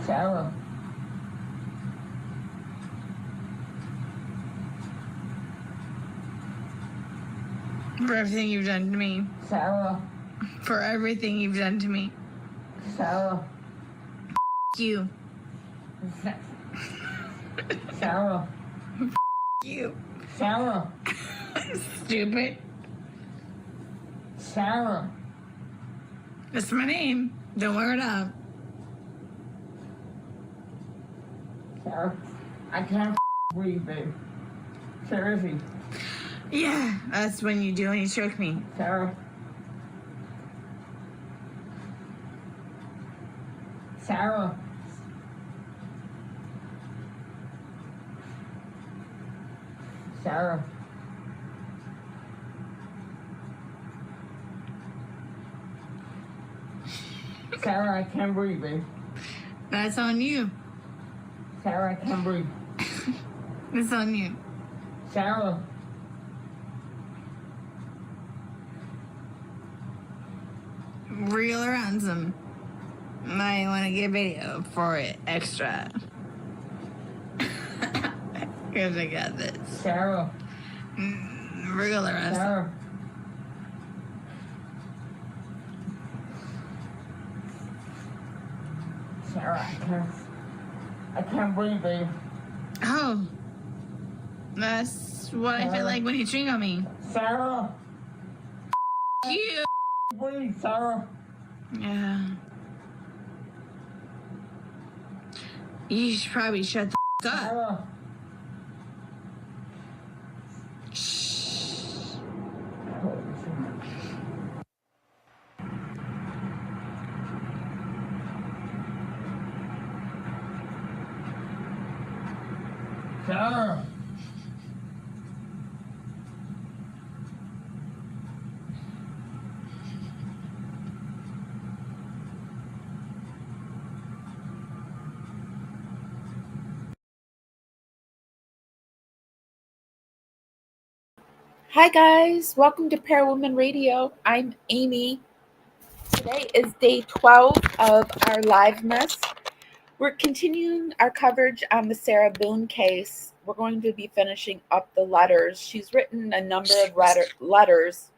Sarah. For everything you've done to me. Sarah. For everything you've done to me. Sarah. You. Sarah. You. Sarah. Stupid. Sarah. That's my name. Don't wear it up. Sarah. I can't breathe, babe. Seriously. Yeah, that's when you do when you choke me. Sarah. Sarah. Sarah. Sarah, I can't breathe, babe. That's on you. Sarah, I can't breathe. It's on you. Sarah. Real or ransom. I want to get video for it extra. Because I got this. Sarah. Real or ransom. Sarah. Sarah, I can't breathe, babe. Oh. That's what I feel like when you drink on me. Sarah. You. Breathe, Sarah. Yeah. You should probably shut the up. Sarah. Shh. Sarah. Hi guys, welcome to Parawoman Radio. I'm Amy. Today is day 12 of our LIVEmas. We're continuing our coverage on the Sarah Boone case. We're going to be finishing up the letters. She's written a number of letters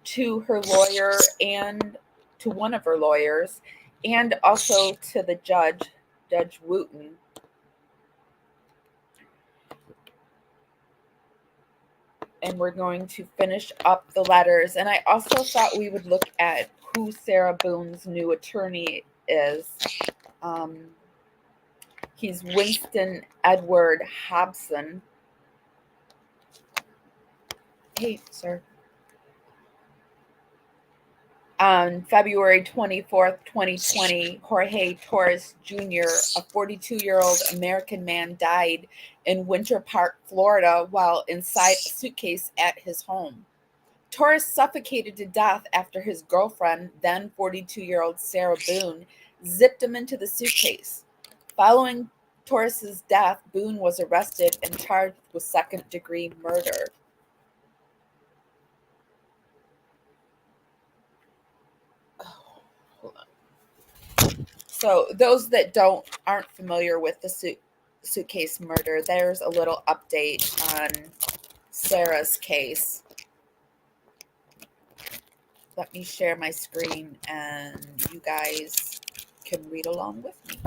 to her lawyer and to one of her lawyers, and also to the judge, Judge Wooten. And we're going to finish up the letters. And I also thought we would look at who Sarah Boone's new attorney is. He's Winston Edward Hobson. Hey, sir. On February 24th, 2020, Jorge Torres Jr., a 42-year-old American man, died in Winter Park, Florida, while inside a suitcase at his home. Torres suffocated to death after his girlfriend, then 42-year-old Sarah Boone, zipped him into the suitcase. Following Torres's death, Boone was arrested and charged with second-degree murder. So those that aren't familiar with the suitcase murder, there's a little update on Sarah's case. Let me share my screen and you guys can read along with me.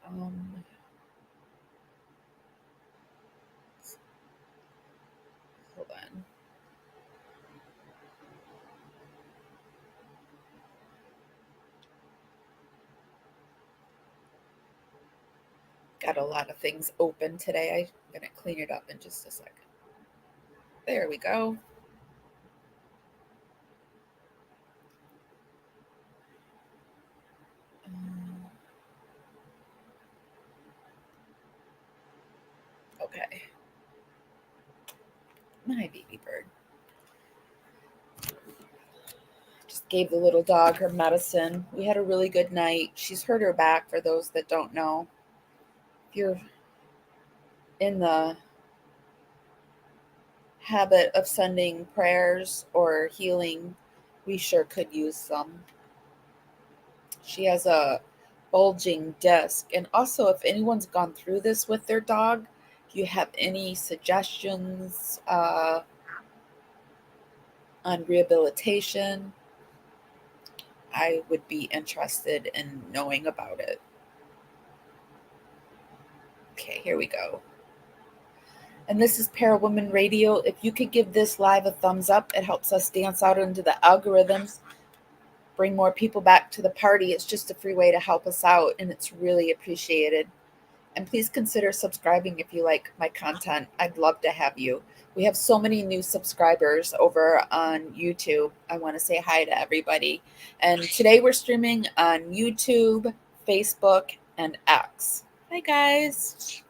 Hold on. Got a lot of things open today. I'm going to clean it up in just a second. There we go. Okay. My baby bird. Just gave the little dog her medicine. We had a really good night. She's hurt her back, for those that don't know. If you're in the habit of sending prayers or healing We sure could use some. She has a bulging disc. And also, if anyone's gone through this with their dog, if you have any suggestions on rehabilitation, I would be interested in knowing about it. Okay, here we go. And this is Parawoman Radio. If you could give this live a thumbs up, it helps us dance out into the algorithms, bring more people back to the party. It's just a free way to help us out, and it's really appreciated. And please consider subscribing if you like my content. I'd love to have you. We have so many new subscribers over on YouTube. I want to say hi to everybody. And today we're streaming on YouTube, Facebook, and X. Hi, guys.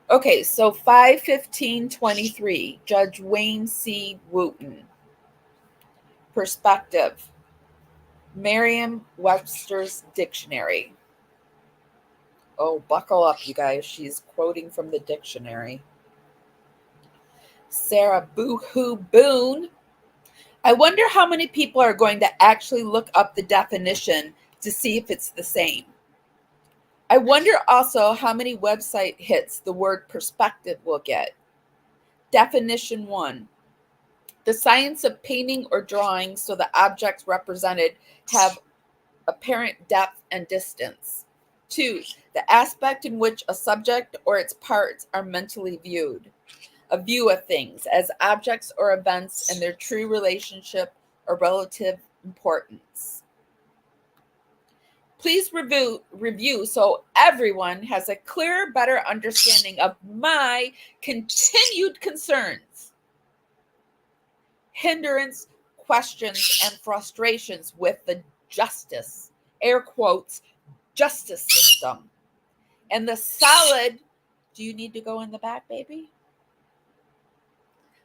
Okay, so 5/15/23, Judge Wayne C. Wooten. Perspective. Merriam-Webster's Dictionary. Oh, buckle up, you guys. She's quoting from the dictionary. Sarah Boone. I wonder how many people are going to actually look up the definition to see if it's the same. I wonder also how many website hits the word perspective will get. Definition 1. The science of painting or drawing so the objects represented have apparent depth and distance. 2. The aspect in which a subject or its parts are mentally viewed. A view of things as objects or events and their true relationship or relative importance. Please review so everyone has a clearer, better understanding of my continued concerns, hindrance, questions, and frustrations with the justice, air quotes, justice system, and the solid. Do you need to go in the back, baby?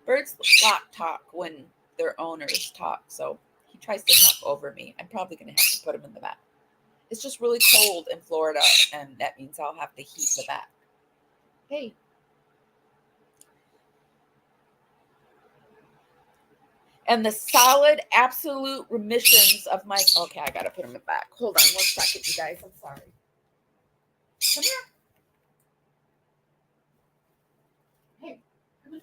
Birds flock talk when their owners talk, so he tries to talk over me. I'm probably going to have to put him in the back. It's just really cold in Florida, and that means I'll have to heat the back. Hey. And the solid, absolute remissions of my... Okay, I got to put him in the back. Hold on 1 second, you guys. I'm sorry. Come here. Hey, come here.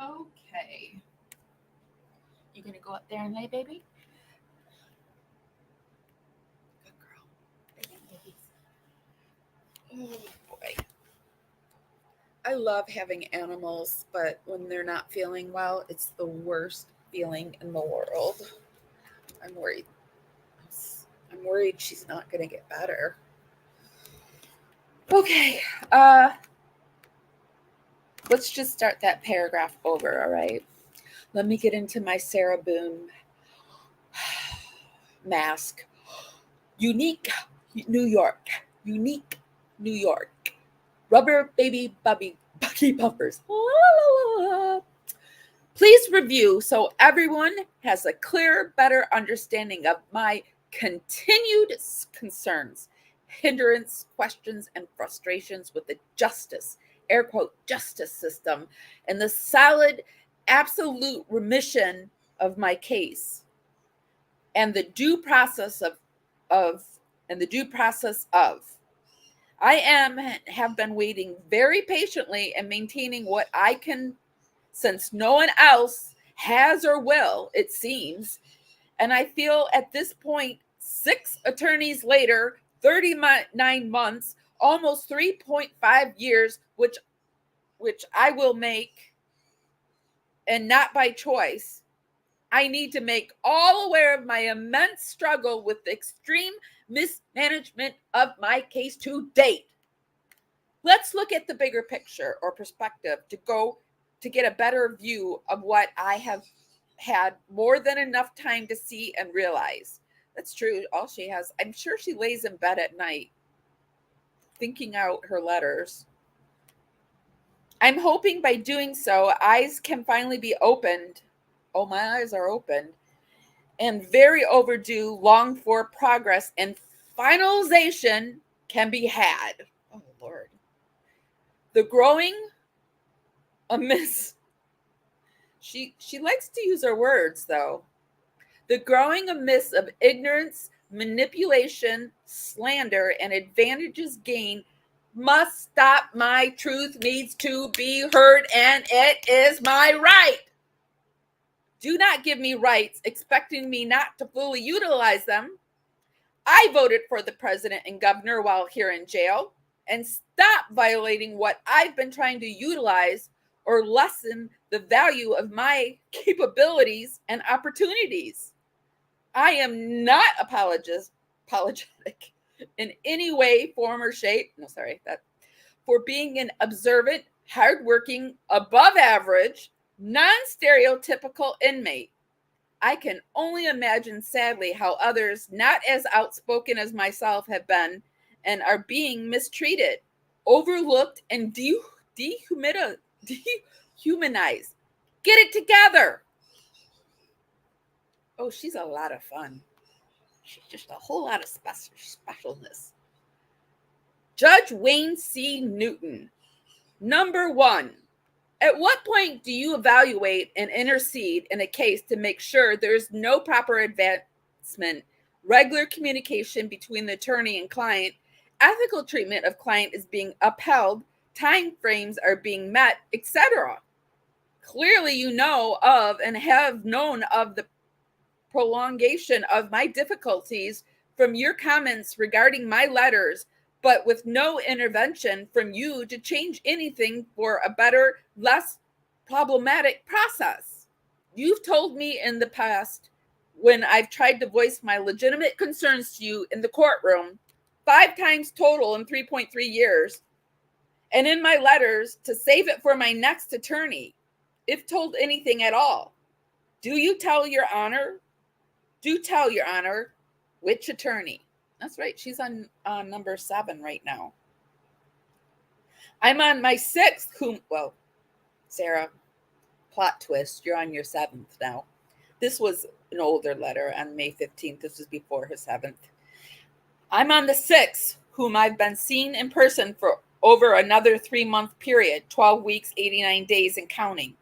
Okay. You gonna go up there and lay, baby? Good girl. Oh boy. I love having animals, but when they're not feeling well, it's the worst feeling in the world. I'm worried. I'm worried she's not gonna get better. Okay. Let's just start that paragraph over, all right? Let me get into my Sarah Boone mask. Unique New York. Unique New York. Rubber baby buggy bumpers. Please review so everyone has a clearer, better understanding of my continued concerns, hindrance, questions, and frustrations with the justice, air quote, justice system, and the solid, absolute remission of my case, and the due process of. I have been waiting very patiently and maintaining what I can, since no one else has or will, it seems. And I feel at this point, 6 attorneys later, 39 months, almost 3.5 years, which I will make, and not by choice, I need to make all aware of my immense struggle with the extreme mismanagement of my case to date. Let's look at the bigger picture or perspective to get a better view of what I have had more than enough time to see and realize. That's true. All she has, I'm sure she lays in bed at night thinking out her letters. I'm hoping by doing so, eyes can finally be opened. Oh, my eyes are opened. And very overdue, longed for progress and finalization can be had. Oh, Lord. The growing amiss. She likes to use her words, though. The growing amiss of ignorance, manipulation, slander, and advantages gained must stop. My truth needs to be heard, and it is my right. Do not give me rights, expecting me not to fully utilize them. I voted for the president and governor while here in jail, and stop violating what I've been trying to utilize or lessen the value of my capabilities and opportunities. I am not apologetic in any way, form, or shape. No, sorry, that for being an observant, hardworking, above average, non-stereotypical inmate. I can only imagine, sadly, how others not as outspoken as myself have been and are being mistreated, overlooked, and dehumanized. Get it together. Oh, she's a lot of fun. She's just a whole lot of specialness. Judge Wayne C. Newton. Number 1. At what point do you evaluate and intercede in a case to make sure there is no proper advancement, regular communication between the attorney and client, ethical treatment of client is being upheld, time frames are being met, etc.? Clearly you know of and have known of the prolongation of my difficulties from your comments regarding my letters, but with no intervention from you to change anything for a better, less problematic process. You've told me in the past, when I've tried to voice my legitimate concerns to you in the courtroom, 5 times total in 3.3 years, and in my letters to save it for my next attorney, if told anything at all. Do tell, Your Honor, which attorney? That's right. She's on number 7 right now. I'm on my 6th, Sarah, plot twist. You're on your 7th now. This was an older letter on May 15th. This was before her 7th. I'm on the 6th, whom I've been seeing in person for over another 3-month period, 12 weeks, 89 days and counting.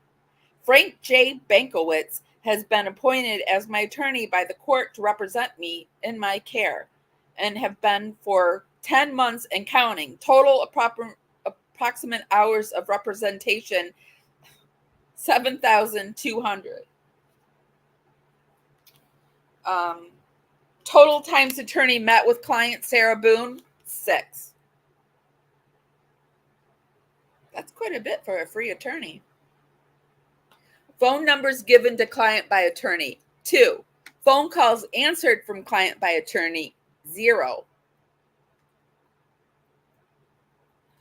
Frank J. Bankowitz has been appointed as my attorney by the court to represent me in my care, and have been for 10 months and counting. Total approximate hours of representation, 7,200. Total times attorney met with client Sarah Boone, 6. That's quite a bit for a free attorney. Phone numbers given to client by attorney, 2. Phone calls answered from client by attorney, 0.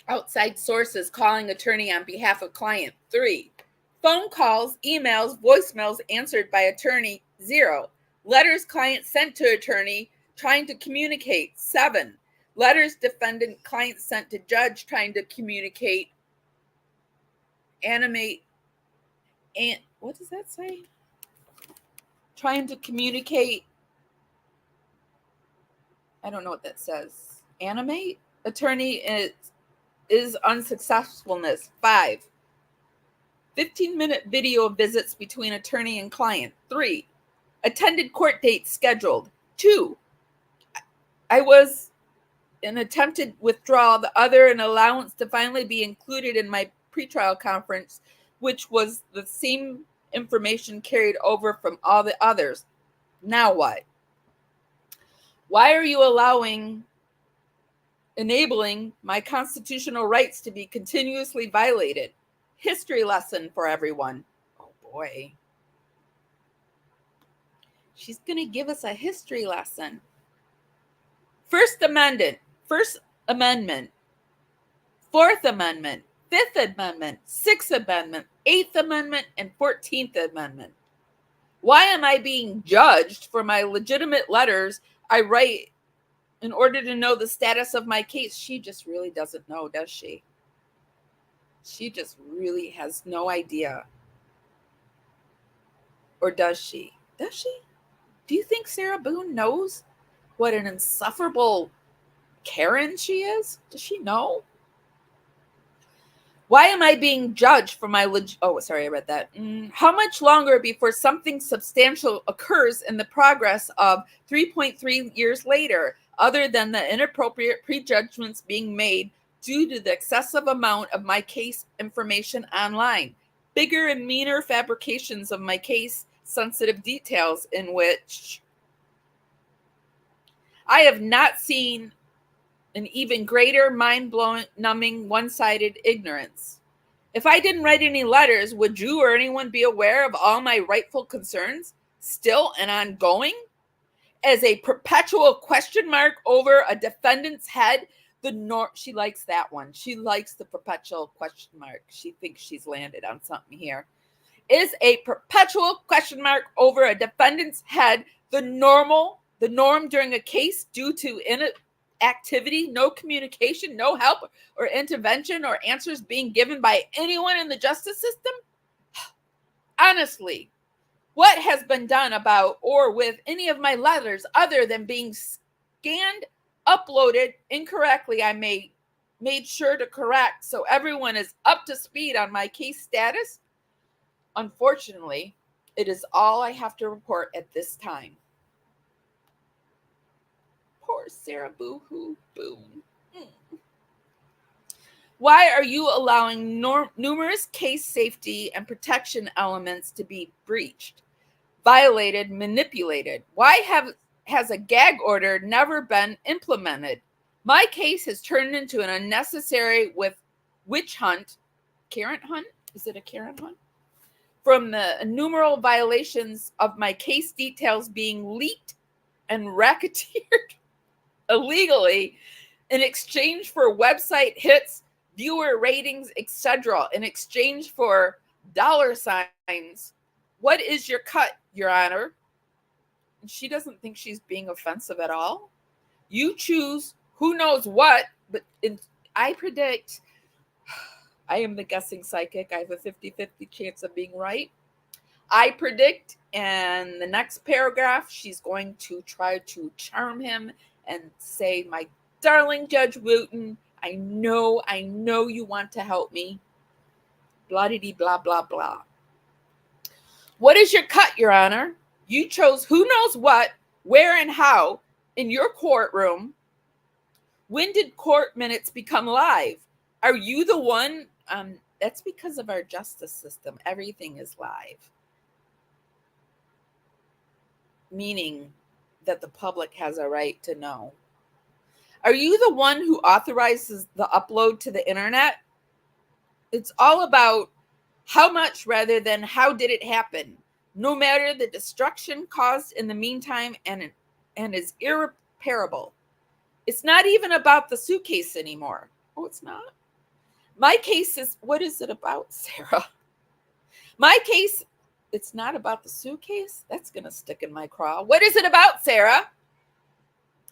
Outside sources calling attorney on behalf of client, 3. Phone calls, emails, voicemails answered by attorney, 0. Letters client sent to attorney trying to communicate, 7. Letters defendant client sent to judge trying to communicate, animate, and what does that say? Trying to communicate. I don't know what that says. Animate? Attorney is unsuccessfulness. 5. 15-minute video visits between attorney and client. 3. Attended court dates scheduled. 2. I was an attempted withdrawal, the other an allowance to finally be included in my pretrial conference, which was the same information carried over from all the others. Now what? Why are you enabling my constitutional rights to be continuously violated? History lesson for everyone. Oh boy. She's going to give us a history lesson. First Amendment, 4th Amendment, 5th Amendment, 6th Amendment, 8th Amendment, and 14th Amendment. Why am I being judged for my legitimate letters I write in order to know the status of my case? She just really doesn't know, does she? She just really has no idea. Or does she? Does she? Do you think Sarah Boone knows what an insufferable Karen she is? Does she know? Why am I being judged for my oh, sorry, I read that. How much longer before something substantial occurs in the progress of 3.3 years later, other than the inappropriate prejudgments being made due to the excessive amount of my case information online, bigger and meaner fabrications of my case sensitive details in which I have not seen an even greater mind-blowing, numbing, one-sided ignorance. If I didn't write any letters, would you or anyone be aware of all my rightful concerns, still and ongoing? As a perpetual question mark over a defendant's head, she likes that one. She likes the perpetual question mark. She thinks she's landed on something here. Is a perpetual question mark over a defendant's head the norm during a case due to inactivity, no communication, no help or intervention or answers being given by anyone in the justice system? Honestly, what has been done about or with any of my letters other than being scanned, uploaded incorrectly, I made sure to correct so everyone is up to speed on my case status? Unfortunately, it is all I have to report at this time. Poor Sarah Boo-hoo Boone. Why are you allowing numerous case safety and protection elements to be breached, violated, manipulated? Why has a gag order never been implemented? My case has turned into an unnecessary witch hunt. Karen hunt? Is it a Karen hunt? From the innumerable violations of my case details being leaked and racketeered illegally in exchange for website hits, viewer ratings, etc., in exchange for dollar signs. What is your cut, Your Honor? She doesn't think she's being offensive at all. You choose who knows what, but I predict, I am the guessing psychic. I have a 50-50 chance of being right. I predict in the next paragraph, she's going to try to charm him and say, my darling Judge Wooten, I know you want to help me. Blah-de-dee, blah, blah, blah. What is your cut, Your Honor? You chose who knows what, where, and how in your courtroom. When did court minutes become live? Are you the one? That's because of our justice system. Everything is live. Meaning that the public has a right to know. Are you the one who authorizes the upload to the internet? It's all about how much rather than how did it happen, no matter the destruction caused in the meantime and is irreparable. It's not even about the suitcase anymore. Oh, it's not? My case is, what is it about, Sarah? My case, it's not about the suitcase? That's going to stick in my craw. What is it about, Sarah?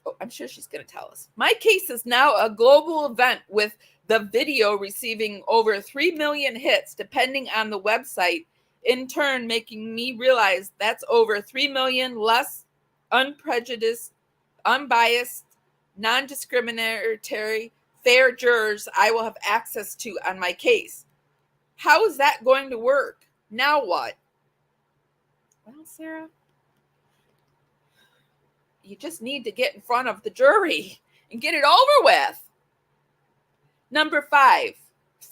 Oh, I'm sure she's going to tell us. My case is now a global event with the video receiving over 3 million hits, depending on the website, in turn making me realize that's over 3 million less unprejudiced, unbiased, non-discriminatory, fair jurors I will have access to on my case. How is that going to work? Now what? Well, Sarah, you just need to get in front of the jury and get it over with. Number 5,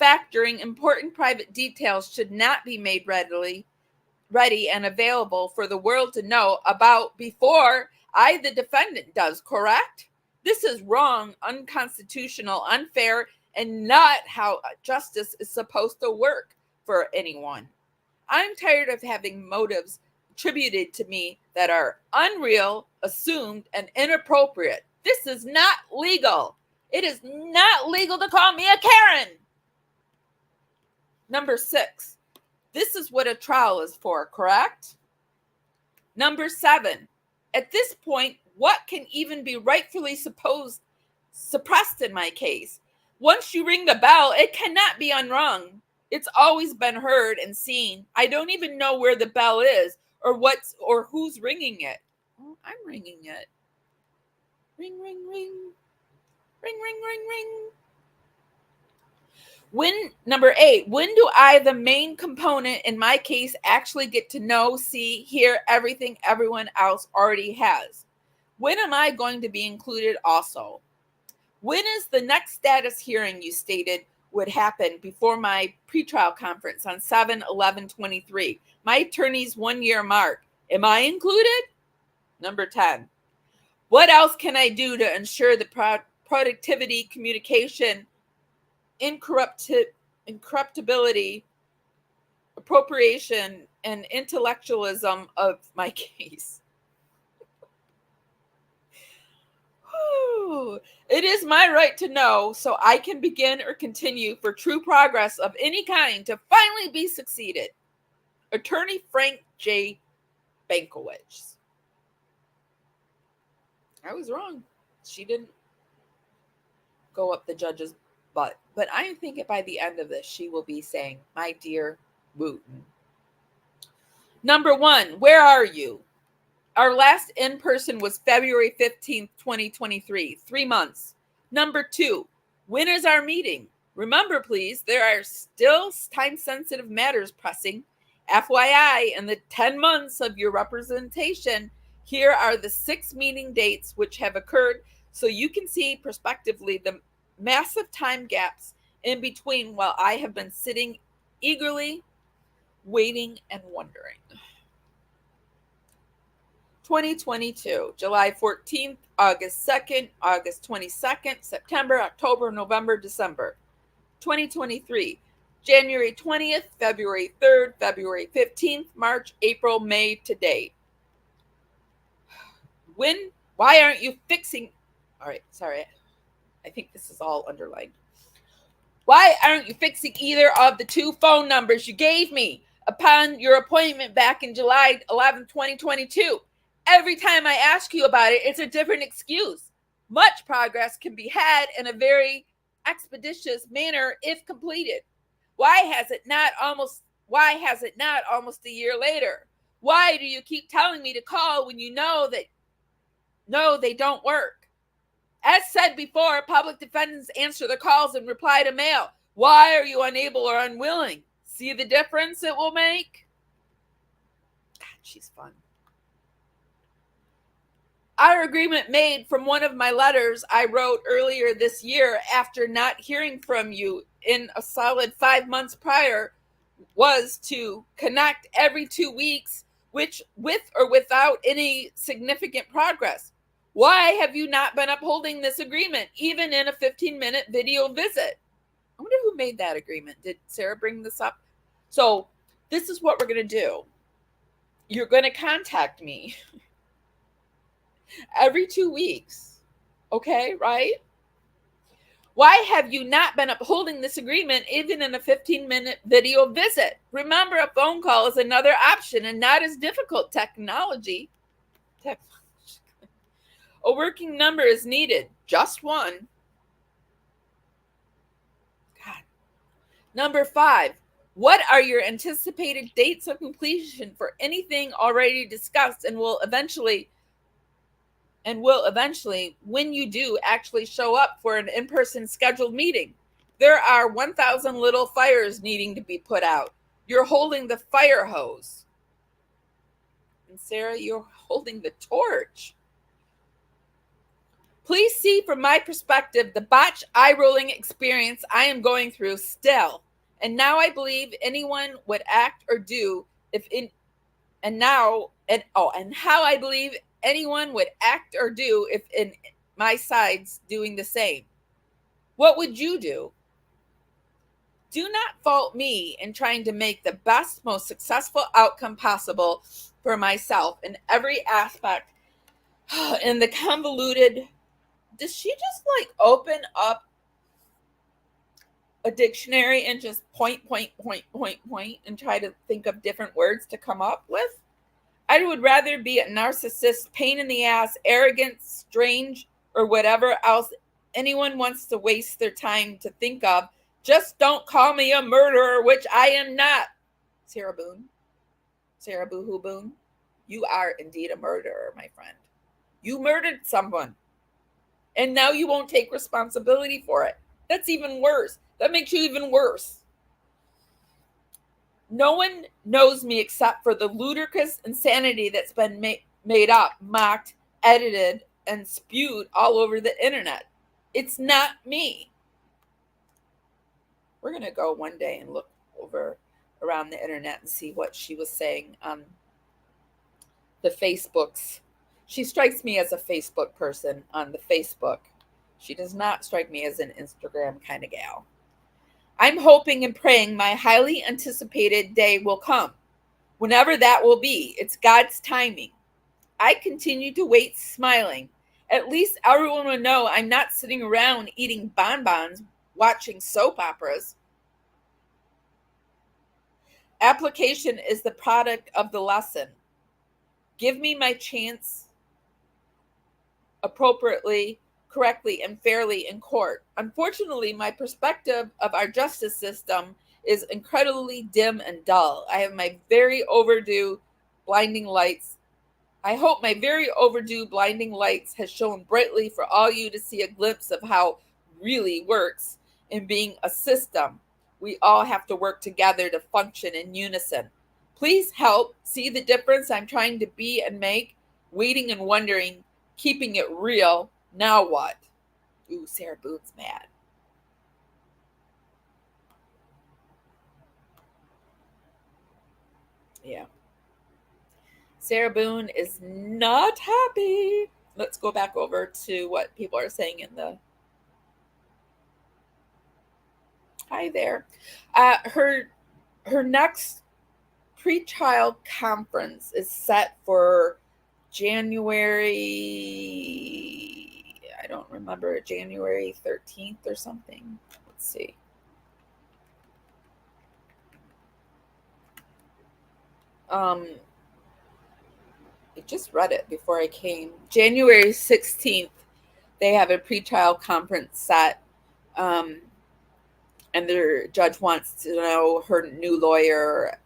factoring important private details should not be made ready and available for the world to know about before I, the defendant, does, correct? This is wrong, unconstitutional, unfair, and not how justice is supposed to work for anyone. I'm tired of having motives attributed to me that are unreal, assumed, and inappropriate. This is not legal. It is not legal to call me a Karen. Number 6, this is what a trial is for, correct? Number 7, at this point, what can even be rightfully suppressed in my case? Once you ring the bell, it cannot be unrung. It's always been heard and seen. I don't even know where the bell is or who's ringing it. Oh, I'm ringing it. Ring, ring, ring. Ring, ring, ring, ring. Number 8, when do I, the main component in my case, actually get to know, see, hear everything everyone else already has? When am I going to be included also? When is the next status hearing you stated would happen before my pretrial conference on 7/11/23? My attorney's 1-year mark. Am I included? Number 10. What else can I do to ensure the productivity, communication, incorruptibility, appropriation, and intellectualism of my case? It is my right to know so I can begin or continue for true progress of any kind to finally be succeeded. Attorney Frank J. Bankowitz. I was wrong. She didn't go up the judge's butt. But I think by the end of this, she will be saying, my dear Wooten. Number 1, where are you? Our last in-person was February 15th, 2023, 3 months. Number 2, when is our meeting? Remember, please, there are still time-sensitive matters pressing. FYI, in the 10 months of your representation, here are the 6 meeting dates which have occurred so you can see prospectively the massive time gaps in between while I have been sitting eagerly, waiting and wondering. 2022, July 14th, August 2nd, August 22nd, September, October, November, December. 2023, January 20th, February 3rd, February 15th, March, April, May to date. Why aren't you fixing? All right, sorry. I think this is all underlined. Why aren't you fixing either of the 2 phone numbers you gave me upon your appointment back in July 11th, 2022? Every time I ask you about it, it's a different excuse. Much progress can be had in a very expeditious manner if completed. Why has it not almost a year later? Why do you keep telling me to call when you know they don't work? As said before, public defendants answer the calls and reply to mail. Why are you unable or unwilling? See the difference it will make? God, she's fun. Our agreement made from one of my letters I wrote earlier this year after not hearing from you in a solid 5 months prior was to connect every 2 weeks, which with or without any significant progress. Why have you not been upholding this agreement, even in a 15-minute video visit? I wonder who made that agreement. Did Sarah bring this up? So this is what we're going to do. You're going to contact me every 2 weeks. Okay, right? Why have you not been upholding this agreement even in a 15-minute video visit? Remember, a phone call is another option and not as difficult technology. A working number is needed, just one. God. Number 5, what are your anticipated dates of completion for anything already discussed and will eventually, when you do actually show up for an in-person scheduled meeting? There are 1,000 little fires needing to be put out. You're holding the fire hose. And Sarah, you're holding the torch. Please see from my perspective the botch eye-rolling experience I am going through still. And now I believe anyone would act or do how I believe anyone would act or do if in my side's doing the same. What would you do? Do not fault me in trying to make the best, most successful outcome possible for myself in every aspect. In the convoluted, does she just open up a dictionary and just point and try to think of different words to come up with? I would rather be a narcissist, pain in the ass, arrogant, strange, or whatever else anyone wants to waste their time to think of. Just don't call me a murderer, which I am not. Sarah Boone. Sarah Boohoo Boone. You are indeed a murderer, my friend. You murdered someone. And now you won't take responsibility for it. That's even worse. That makes you even worse. No one knows me except for the ludicrous insanity that's been made up, mocked, edited, and spewed all over the internet. It's not me. We're going to go one day and look over around the internet and see what she was saying on the Facebooks. She strikes me as a Facebook person on the Facebook. She does not strike me as an Instagram kind of gal. I'm hoping and praying my highly anticipated day will come. Whenever that will be, it's God's timing. I continue to wait smiling. At least everyone will know I'm not sitting around eating bonbons, watching soap operas. Application is the product of the lesson. Give me my chance appropriately, correctly, and fairly in court. Unfortunately, my perspective of our justice system is incredibly dim and dull. I have my very overdue blinding lights. I hope my very overdue blinding lights has shone brightly for all you to see a glimpse of how really works in being a system. We all have to work together to function in unison. Please help see the difference I'm trying to be and make, waiting and wondering, keeping it real. Now what? Ooh, Sarah Boone's mad. Yeah. Sarah Boone is not happy. Let's go back over to what people are saying in the... Hi there. Her next pretrial conference is set for January, I don't remember, January 13th or something. Let's see. I just read it before I came. January 16th, they have a pretrial conference set. And their judge wants to know, her new lawyer,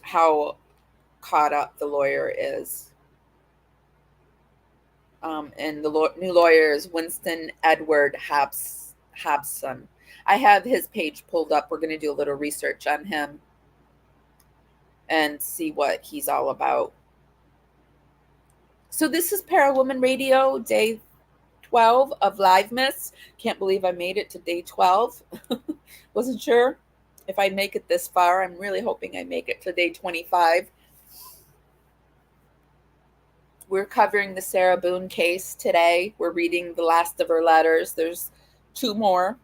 how caught up the lawyer is. And the new lawyer is Winston Edward Habson. I have his page pulled up. We're going to do a little research on him and see what he's all about. So this is Parawoman Radio, day 12 of LIVEmas. Can't believe I made it to day 12. Wasn't sure if I'd make it this far. I'm really hoping I make it to day 25. We're covering the Sarah Boone case today. We're reading the last of her letters. There's 2 more.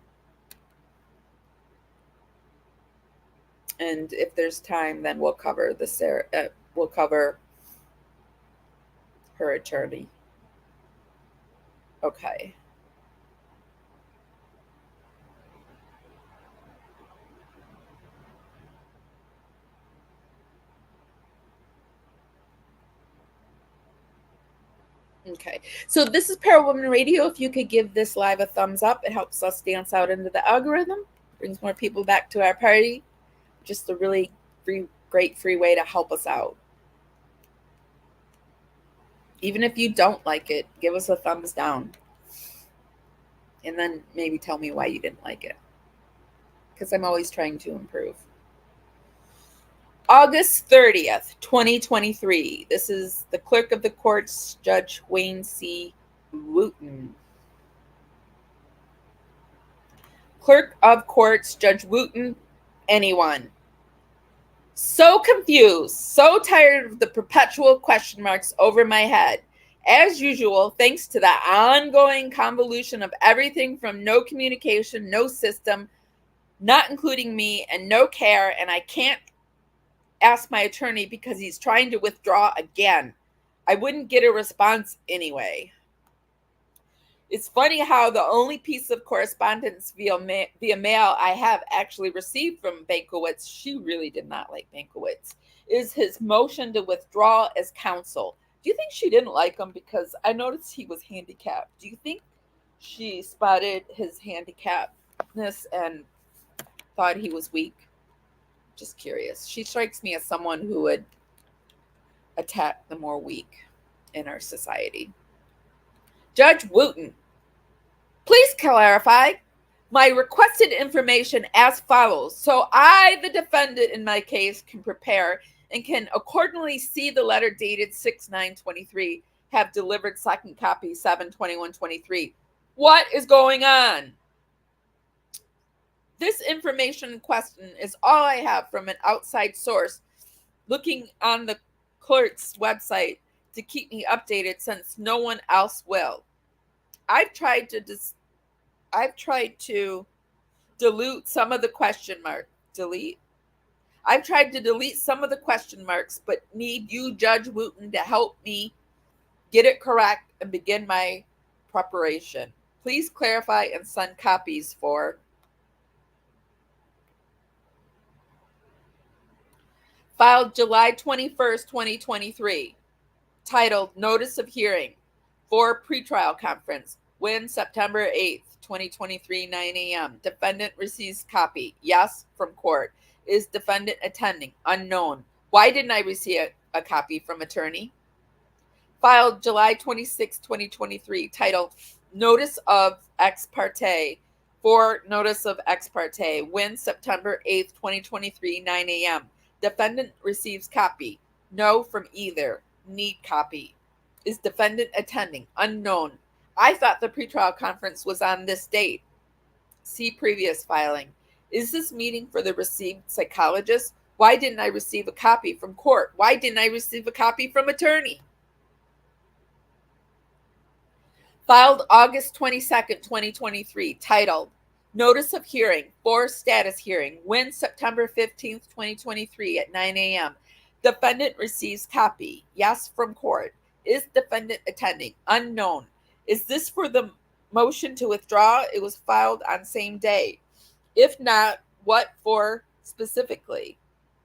And if there's time, then we'll cover we'll cover her attorney. Okay. Okay, so this is Parawoman Radio. If you could give this live a thumbs up, it helps us dance out into the algorithm, brings more people back to our party. Just a really great free way to help us out. Even if you don't like it, give us a thumbs down. And then maybe tell me why you didn't like it. Because I'm always trying to improve. August 30th, 2023. This is the clerk of the courts, Judge Wayne C. Wooten. Clerk of courts, Judge Wooten, anyone. So confused, so tired of the perpetual question marks over my head. As usual, thanks to the ongoing convolution of everything from no communication, no system, not including me, and no care, and I can't ask my attorney because he's trying to withdraw again. I wouldn't get a response anyway. It's funny how the only piece of correspondence via mail I have actually received from Bankowitz, she really did not like Bankowitz, is his motion to withdraw as counsel. Do you think she didn't like him because I noticed he was handicapped? Do you think she spotted his handicapness and thought he was weak? Just curious. She strikes me as someone who would attack the more weak in our society. Judge Wooten, please clarify my requested information as follows, so I, the defendant in my case, can prepare and can accordingly see the letter dated 6/9/23, have delivered second copy 7/21/23. What is going on? This information in question is all I have from an outside source looking on the clerk's website to keep me updated since no one else will. I've tried to delete some of the question mark. I've tried to delete some of the question marks, but need you, Judge Wooten, to help me get it correct and begin my preparation. Please clarify and send copies for filed July 21st, 2023, titled Notice of Hearing for Pretrial Conference, when September 8th, 2023, 9 a.m. Defendant receives copy. Yes, from court. Is defendant attending? Unknown. Why didn't I receive a copy from attorney? Filed July 26, 2023, titled Notice of Ex Parte for Notice of Ex Parte, when September 8th, 2023, 9 a.m. Defendant receives copy. No from either. Need copy. Is defendant attending? Unknown. I thought the pretrial conference was on this date. See previous filing. Is this meeting for the received psychologist? Why didn't I receive a copy from court? Why didn't I receive a copy from attorney? Filed August 22nd, 2023, titled Notice of Hearing for Status Hearing, when September 15th, 2023 at 9 a.m. Defendant receives copy. Yes, from court. Is defendant attending? Unknown. Is this for the motion to withdraw? It was filed on same day. If not, what for specifically?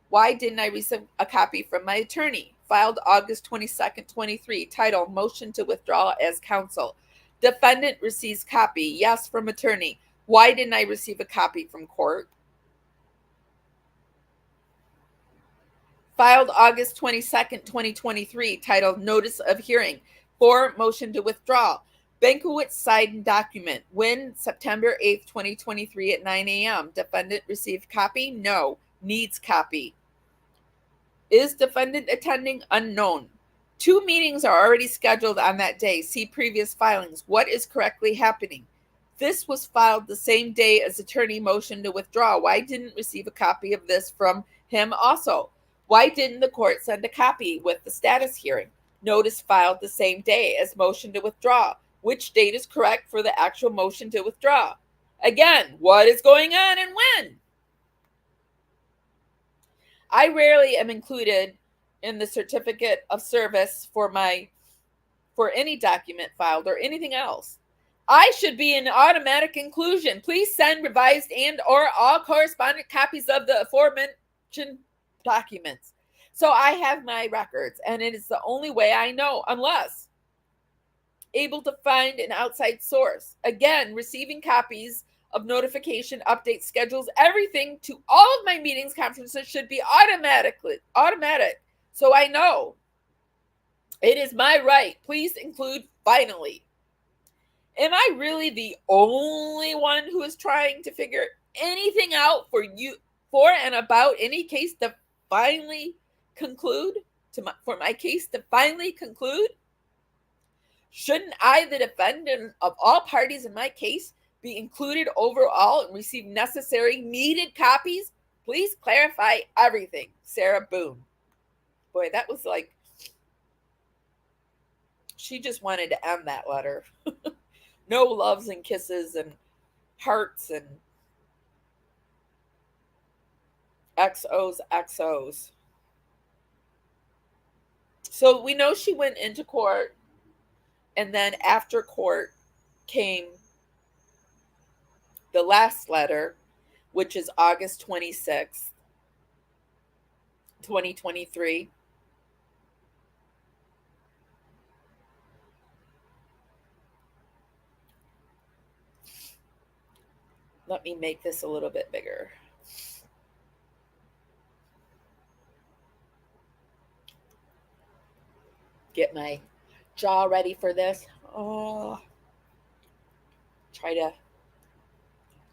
Why didn't I receive a copy from my attorney? Filed August 22nd, 23, titled Motion to Withdraw as Counsel. Defendant receives copy. Yes, from attorney. Why didn't I receive a copy from court? Filed August 22nd, 2023, titled Notice of Hearing for Motion to Withdraw. Bankowitz signed document. When September 8th, 2023 at 9 a.m. Defendant received copy? No. Needs copy. Is defendant attending? Unknown. 2 meetings are already scheduled on that day. See previous filings. What is correctly happening? This was filed the same day as attorney motion to withdraw. Why didn't receive a copy of this from him also? Why didn't the court send a copy with the status hearing? Notice filed the same day as motion to withdraw. Which date is correct for the actual motion to withdraw? Again, what is going on and when? I rarely am included in the certificate of service for any document filed or anything else. I should be an automatic inclusion. Please send revised and or all correspondent copies of the aforementioned documents. So I have my records, and it is the only way I know, unless able to find an outside source. Again, receiving copies of notification, update schedules, everything to all of my meetings, conferences should be automatic. So I know it is my right. Please include finally. Am I really the only one who is trying to figure anything out for and about any case to finally conclude? For my case to finally conclude? Shouldn't I, the defendant of all parties in my case, be included overall and receive necessary needed copies? Please clarify everything. Sarah Boone. Boy, that was like, she just wanted to end that letter. No loves and kisses and hearts and XOs. So we know she went into court, and then after court came the last letter, which is August 26th, 2023. Let me make this a little bit bigger. Get my jaw ready for this. Oh, try to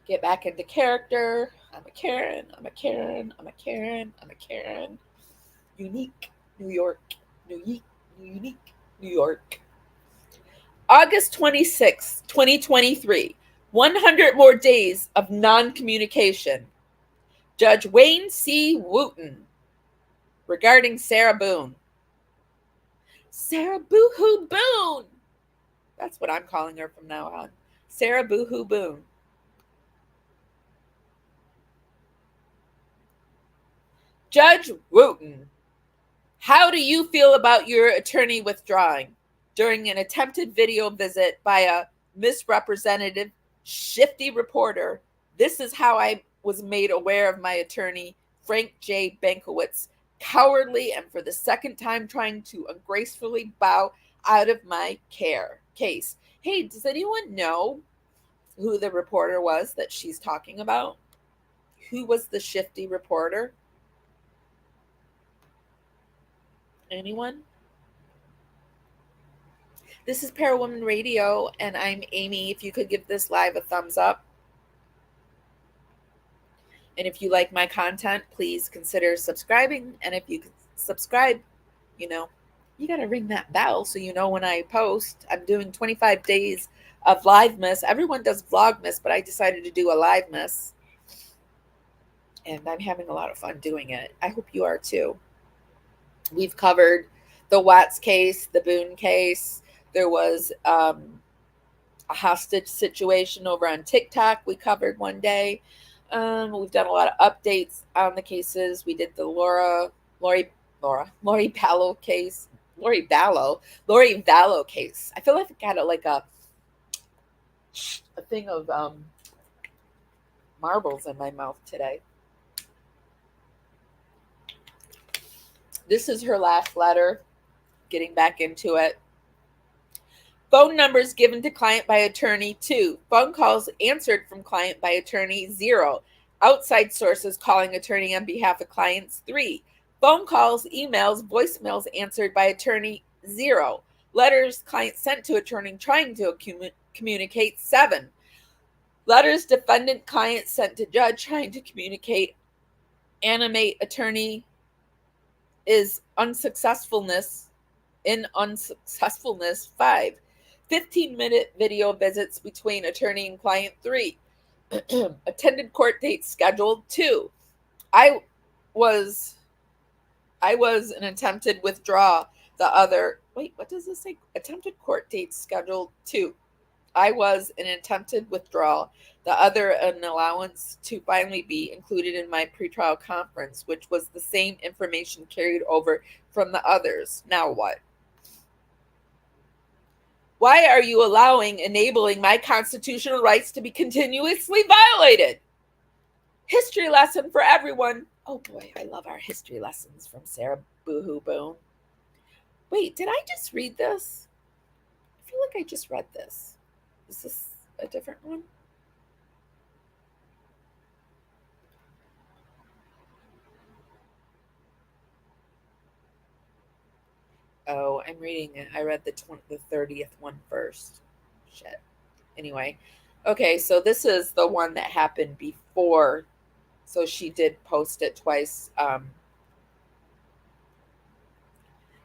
get back into character. I'm a Karen. I'm a Karen. I'm a Karen. I'm a Karen. Unique, New York. Unique, New York. August 26th, 2023. 100 more days of non-communication. Judge Wayne C. Wooten regarding Sarah Boone. Sarah Boo-Hoo Boone. That's what I'm calling her from now on. Sarah Boo-Hoo Boone. Judge Wooten, how do you feel about your attorney withdrawing during an attempted video visit by a misrepresentative, shifty reporter? This is how I was made aware of my attorney, Frank J. Bankowitz, cowardly and for the second time trying to ungracefully bow out of my case. Hey, does anyone know who the reporter was that she's talking about? Who was the shifty reporter? Anyone? This is Parawoman Radio, and I'm Amy. If you could give this live a thumbs up. And if you like my content, please consider subscribing. And if you subscribe, you got to ring that bell so you know when I post. I'm doing 25 days of LIVEmas. Everyone does Vlogmas, but I decided to do a LIVEmas. And I'm having a lot of fun doing it. I hope you are too. We've covered the Watts case, the Boone case. There was a hostage situation over on TikTok we covered one day. We've done a lot of updates on the cases. We did the Lori Vallow case. Lori Vallow case. I feel like I got a thing of marbles in my mouth today. This is her last letter. Getting back into it. Phone numbers given to client by attorney 2. Phone calls answered from client by attorney 0. Outside sources calling attorney on behalf of clients 3. Phone calls, emails, voicemails answered by attorney 0. Letters client sent to attorney trying to communicate 7. Letters defendant client sent to judge trying to communicate animate attorney is unsuccessfulness 5. 15-minute video visits between attorney and client 3. Attended court date scheduled 2. I was an attempted withdraw the other. Wait, what does this say? Attempted court date scheduled 2. I was an attempted withdrawal. The other an allowance to finally be included in my pretrial conference, which was the same information carried over from the others. Now what? Why are you enabling my constitutional rights to be continuously violated? History lesson for everyone. Oh boy, I love our history lessons from Sarah Boo-Hoo Boone. Wait, did I just read this? I feel like I just read this. Is this a different one? Oh, I'm reading it. I read the 30th one first. Shit. Anyway. Okay, so this is the one that happened before. So she did post it twice.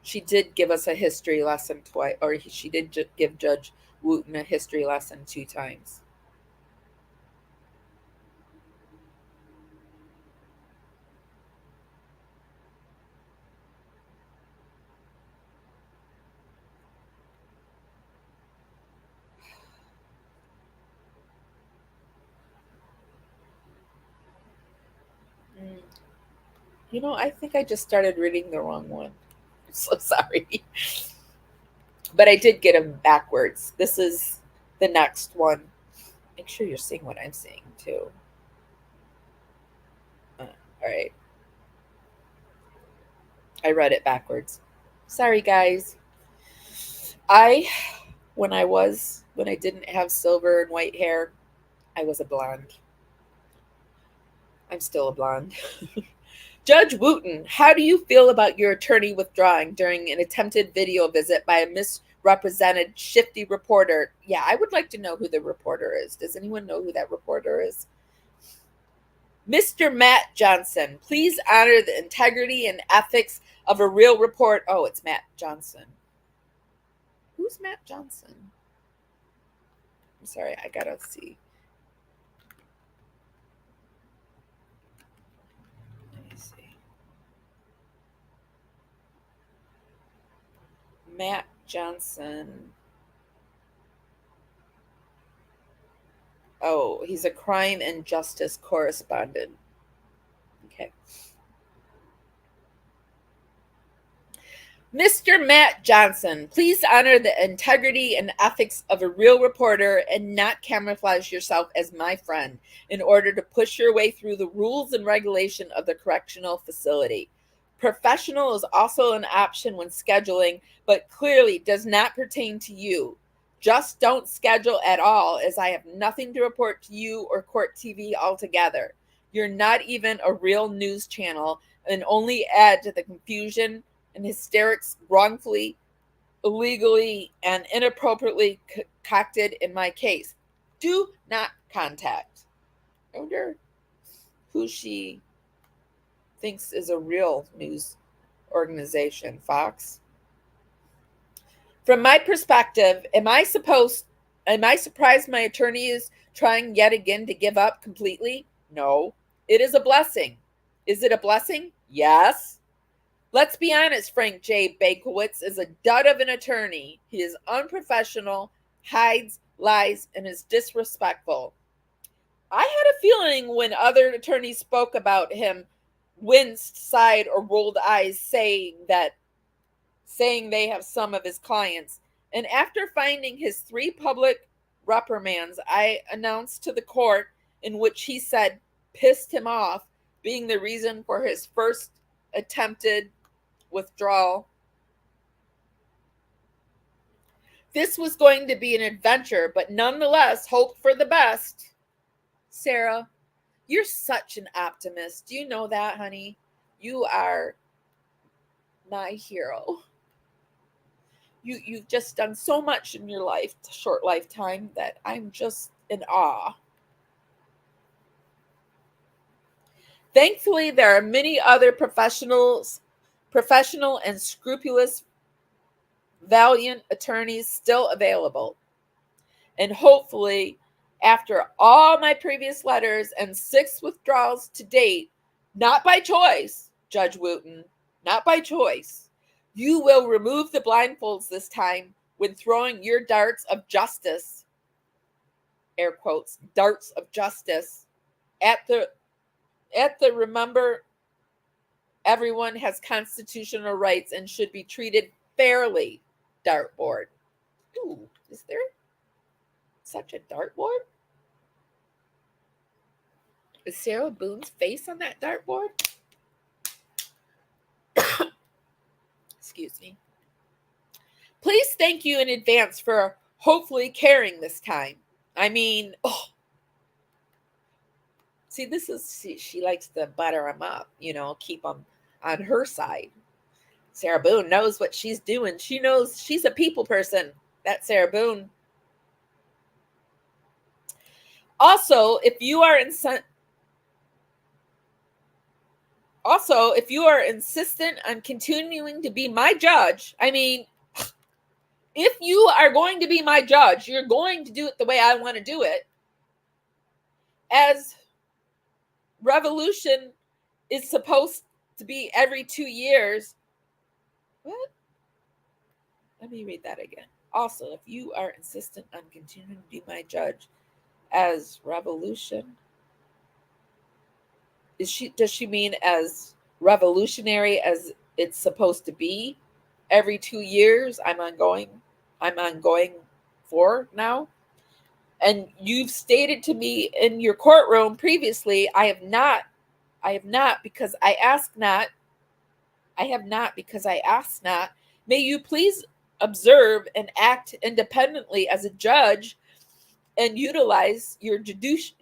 She did give us a history lesson twice, or she did give Judge Wooten a history lesson 2 times. I think I just started reading the wrong one. I'm so sorry. But I did get them backwards. This is the next one. Make sure you're seeing what I'm seeing too. All right. I read it backwards. Sorry, guys. When I didn't have silver and white hair, I was a blonde. I'm still a blonde. Judge Wooten, how do you feel about your attorney withdrawing during an attempted video visit by a misrepresented shifty reporter? Yeah, I would like to know who the reporter is. Does anyone know who that reporter is? Mr. Matt Johnson, please honor the integrity and ethics of a real report. Oh, it's Matt Johnson. Who's Matt Johnson? I'm sorry, I gotta see. Let me see. Matt Johnson. Oh, he's a crime and justice correspondent. Okay. Mr. Matt Johnson, please honor the integrity and ethics of a real reporter and not camouflage yourself as my friend in order to push your way through the rules and regulation of the correctional facility. Professional is also an option when scheduling, but clearly does not pertain to you. Just don't schedule at all, as I have nothing to report to you or Court TV altogether. You're not even a real news channel and only add to the confusion and hysterics wrongfully, illegally, and inappropriately concocted in my case. Do not contact. I wonder who she thinks is a real news organization. Fox? From my perspective, am I surprised my attorney is trying yet again to give up completely? No. It is a blessing. Is it a blessing? Yes. Let's be honest, Frank J. Bakowitz is a dud of an attorney. He is unprofessional, hides, lies, and is disrespectful. I had a feeling when other attorneys spoke about him, winced, sighed, or rolled eyes, saying they have some of his clients. And after finding his 3 public reprimands, I announced to the court, in which he said pissed him off, being the reason for his first attempted withdrawal. This was going to be an adventure, but nonetheless hoped for the best. Sarah, you're such an optimist. Do you know that, honey? You are my hero. You've just done so much in your short lifetime, that I'm just in awe. Thankfully, there are many other professional and scrupulous, valiant attorneys still available. And hopefully, after all my previous letters and 6 withdrawals to date, not by choice, Judge Wooten, not by choice, you will remove the blindfolds this time when throwing your darts of justice, air quotes, darts of justice, at the remember, everyone has constitutional rights and should be treated fairly dartboard. Ooh, is there such a dartboard? Is Sarah Boone's face on that dartboard? Excuse me. Please thank you in advance for hopefully caring this time. I mean, see, she likes to butter him up, keep him on her side. Sarah Boone knows what she's doing. She knows she's a people person. That's Sarah Boone. Also, if you are insistent on continuing to be my judge, I mean, if you are going to be my judge, you're going to do it the way I want to do it. As revolution is supposed to be every 2 years. What? Let me read that again. Also, if you are insistent on continuing to be my judge, as revolution, does she mean as revolutionary as it's supposed to be every 2 years? I'm ongoing for now. And you've stated to me in your courtroom previously, I have not because I ask not. I have not because I ask not. May you please observe and act independently as a judge and utilize your judicial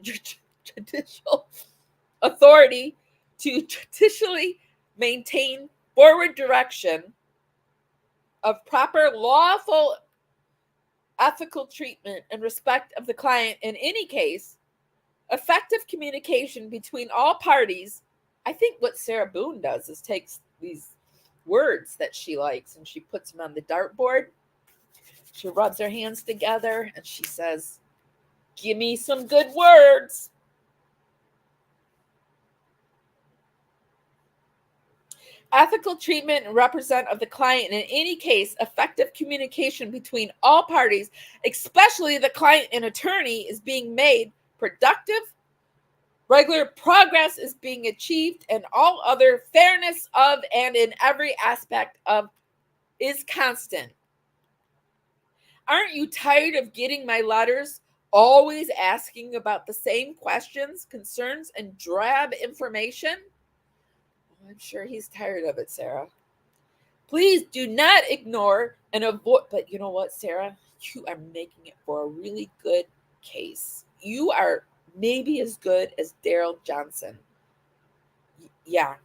authority to judicially maintain forward direction of proper lawful ethical treatment and respect of the client in any case, effective communication between all parties. I think what Sarah Boone does is takes these words that she likes and she puts them on the dartboard. She rubs her hands together and she says, "Give me some good words." Ethical treatment and represent of the client in any case, effective communication between all parties, especially the client and attorney, is being made productive. Regular progress is being achieved, and all other fairness of and in every aspect of is constant. Aren't you tired of getting my letters, always asking about the same questions, concerns, and drab information? I'm sure he's tired of it, Sarah. Please do not ignore and avoid. But you know what, Sarah? You are making it for a really good case. You are maybe as good as Daryl Johnson. Yeah,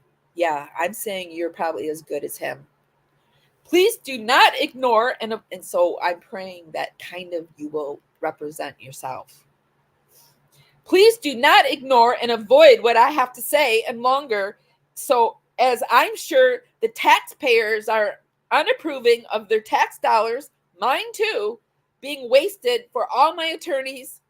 I'm saying you're probably as good as him. Please do not ignore, and so I'm praying that kind of you will represent yourself. Please do not ignore and avoid what I have to say and longer, so as I'm sure the taxpayers are unapproving of their tax dollars, mine too, being wasted for all my attorneys.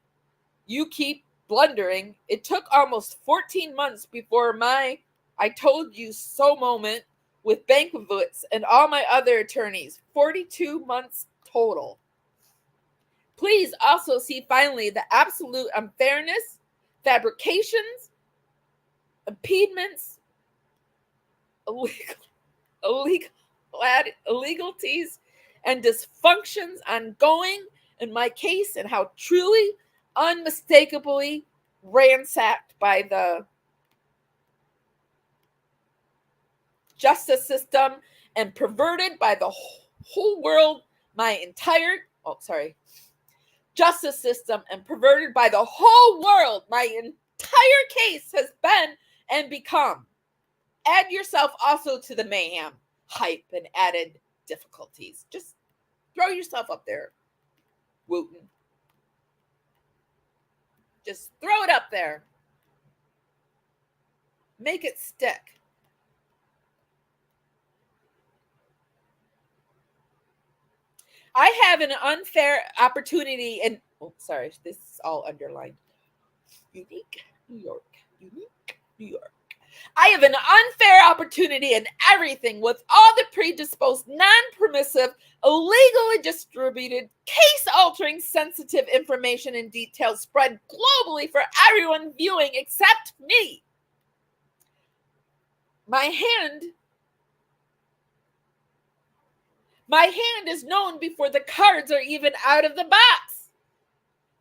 You keep blundering. It took almost 14 months before my I told you so moment with Bankovitz and all my other attorneys. 42 months total. Please also see finally the absolute unfairness, fabrications, impediments, illegalities, and dysfunctions ongoing in my case, and how truly, unmistakably ransacked by the justice system and perverted by the whole world, justice system and perverted by the whole world, my entire case has been and become. Add yourself also to the mayhem, hype, and added difficulties. Just throw yourself up there, Wooten. Just throw it up there. Make it stick. I have an unfair opportunity, and this is all underlined. Unique New York. Unique New York. I have an unfair opportunity in everything with all the predisposed, non-permissive, illegally distributed, case-altering, sensitive information and details spread globally for everyone viewing except me. My hand is known before the cards are even out of the box.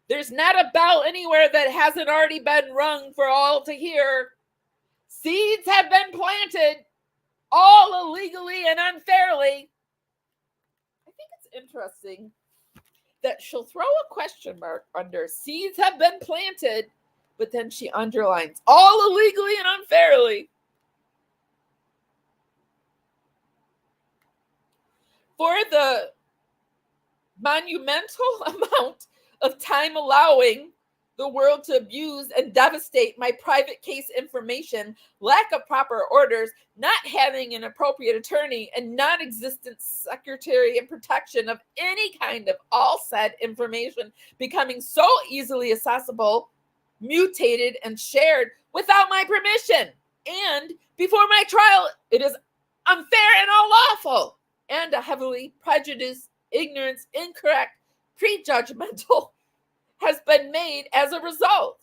There's not a bell anywhere that hasn't already been rung for all to hear. Seeds have been planted, all illegally and unfairly. I think it's interesting that she'll throw a question mark under seeds have been planted, but then she underlines all illegally and unfairly. For the monumental amount of time allowing the world to abuse and devastate my private case information, lack of proper orders, not having an appropriate attorney, and non-existent secretary and protection of any kind of all said information becoming so easily accessible, mutated, and shared without my permission. And before my trial, it is unfair and unlawful, and a heavily prejudiced, ignorance, incorrect, prejudgmental has been made as a result.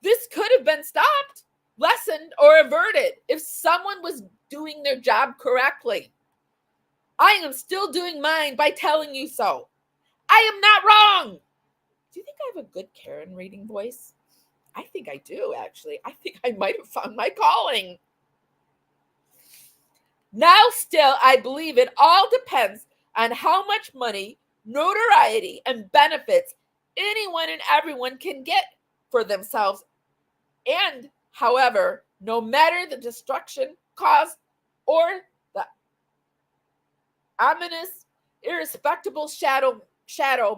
This could have been stopped, lessened, or averted if someone was doing their job correctly. I am still doing mine by telling you so. I am not wrong. Do you think I have a good Karen reading voice? I think I do, actually. I think I might have found my calling. Now, still, I believe it all depends on how much money, notoriety, and benefits anyone and everyone can get for themselves. And, however, no matter the destruction caused or the ominous, irrespectable shadow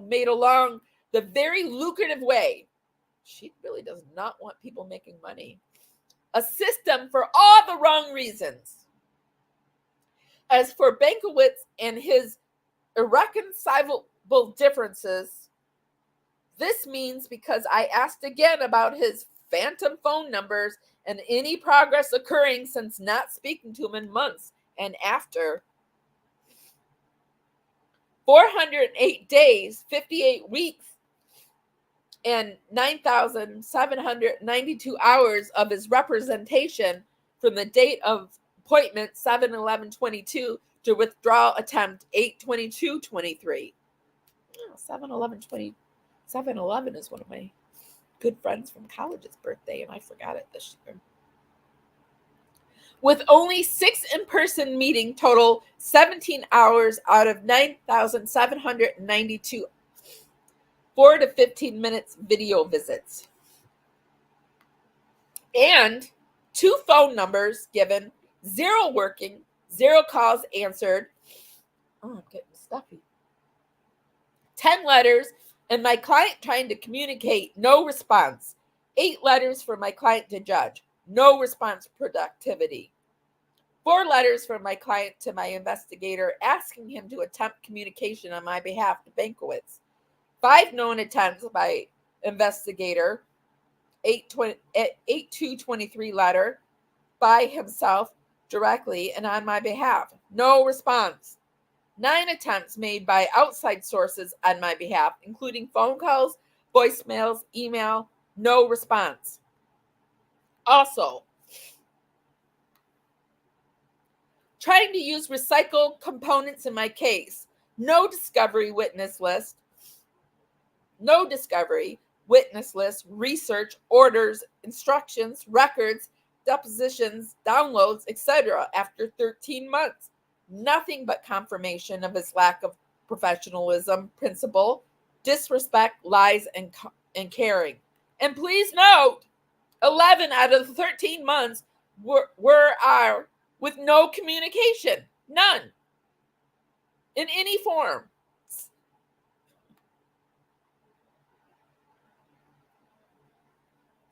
made along the very lucrative way, she really does not want people making money. A system for all the wrong reasons. As for Bankowitz and his irreconcilable differences, this means because I asked again about his phantom phone numbers and any progress occurring since not speaking to him in months and after 408 days, 58 weeks, and 9,792 hours of his representation from the date of appointment 7/11/22 to withdrawal attempt 8/22/23. 7/11/20. is one of my good friends from college's birthday, and I forgot it this year. With only 6 in-person meeting total 17 hours out of 9,792 4 to 15 minutes video visits. And 2 phone numbers given, 0 working, 0 calls answered. Oh, I'm getting stuffy. 10 letters, and my client trying to communicate, no response. 8 letters for my client to judge, no response productivity. 4 letters from my client to my investigator asking him to attempt communication on my behalf to Bankowitz. 5 known attempts by investigator, 8/2/23 letter by himself directly and on my behalf. No response. 9 attempts made by outside sources on my behalf, including phone calls, voicemails, email. No response. Also, trying to use recycled components in my case. No discovery witness list. No discovery, witness list, research, orders, instructions, records, depositions, downloads, etc. after 13 months. Nothing but confirmation of his lack of professionalism, principle, disrespect, lies, and caring. And please note, 11 out of the 13 months are with no communication. None. In any form.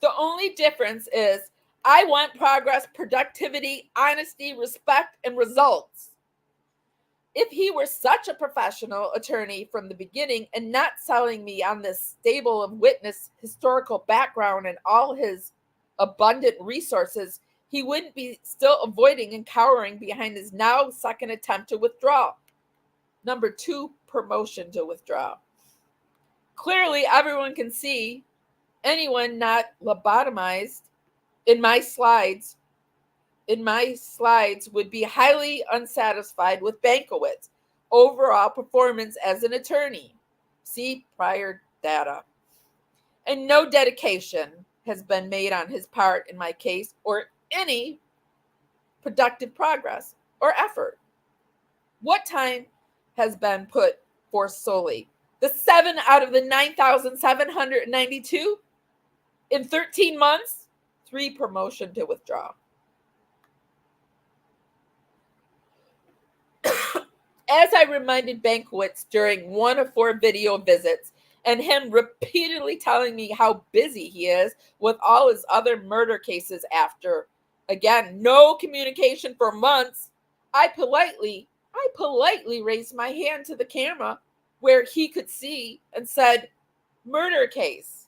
The only difference is I want progress, productivity, honesty, respect, and results. If he were such a professional attorney from the beginning and not selling me on this stable of witness historical background and all his abundant resources, he wouldn't be still avoiding and cowering behind his now second attempt to withdraw. Number 2, promotion to withdraw. Clearly, everyone can see anyone not lobotomized in my slides would be highly unsatisfied with Bankowitz' overall performance as an attorney. See prior data. And no dedication has been made on his part in my case or any productive progress or effort. What time has been put forth solely? The 7 out of the 9,792 in 13 months, 3 promotion to withdraw. As I reminded Bankowitz during one of 4 video visits, and him repeatedly telling me how busy he is with all his other murder cases after, again, no communication for months, I politely raised my hand to the camera where he could see and said, "Murder case.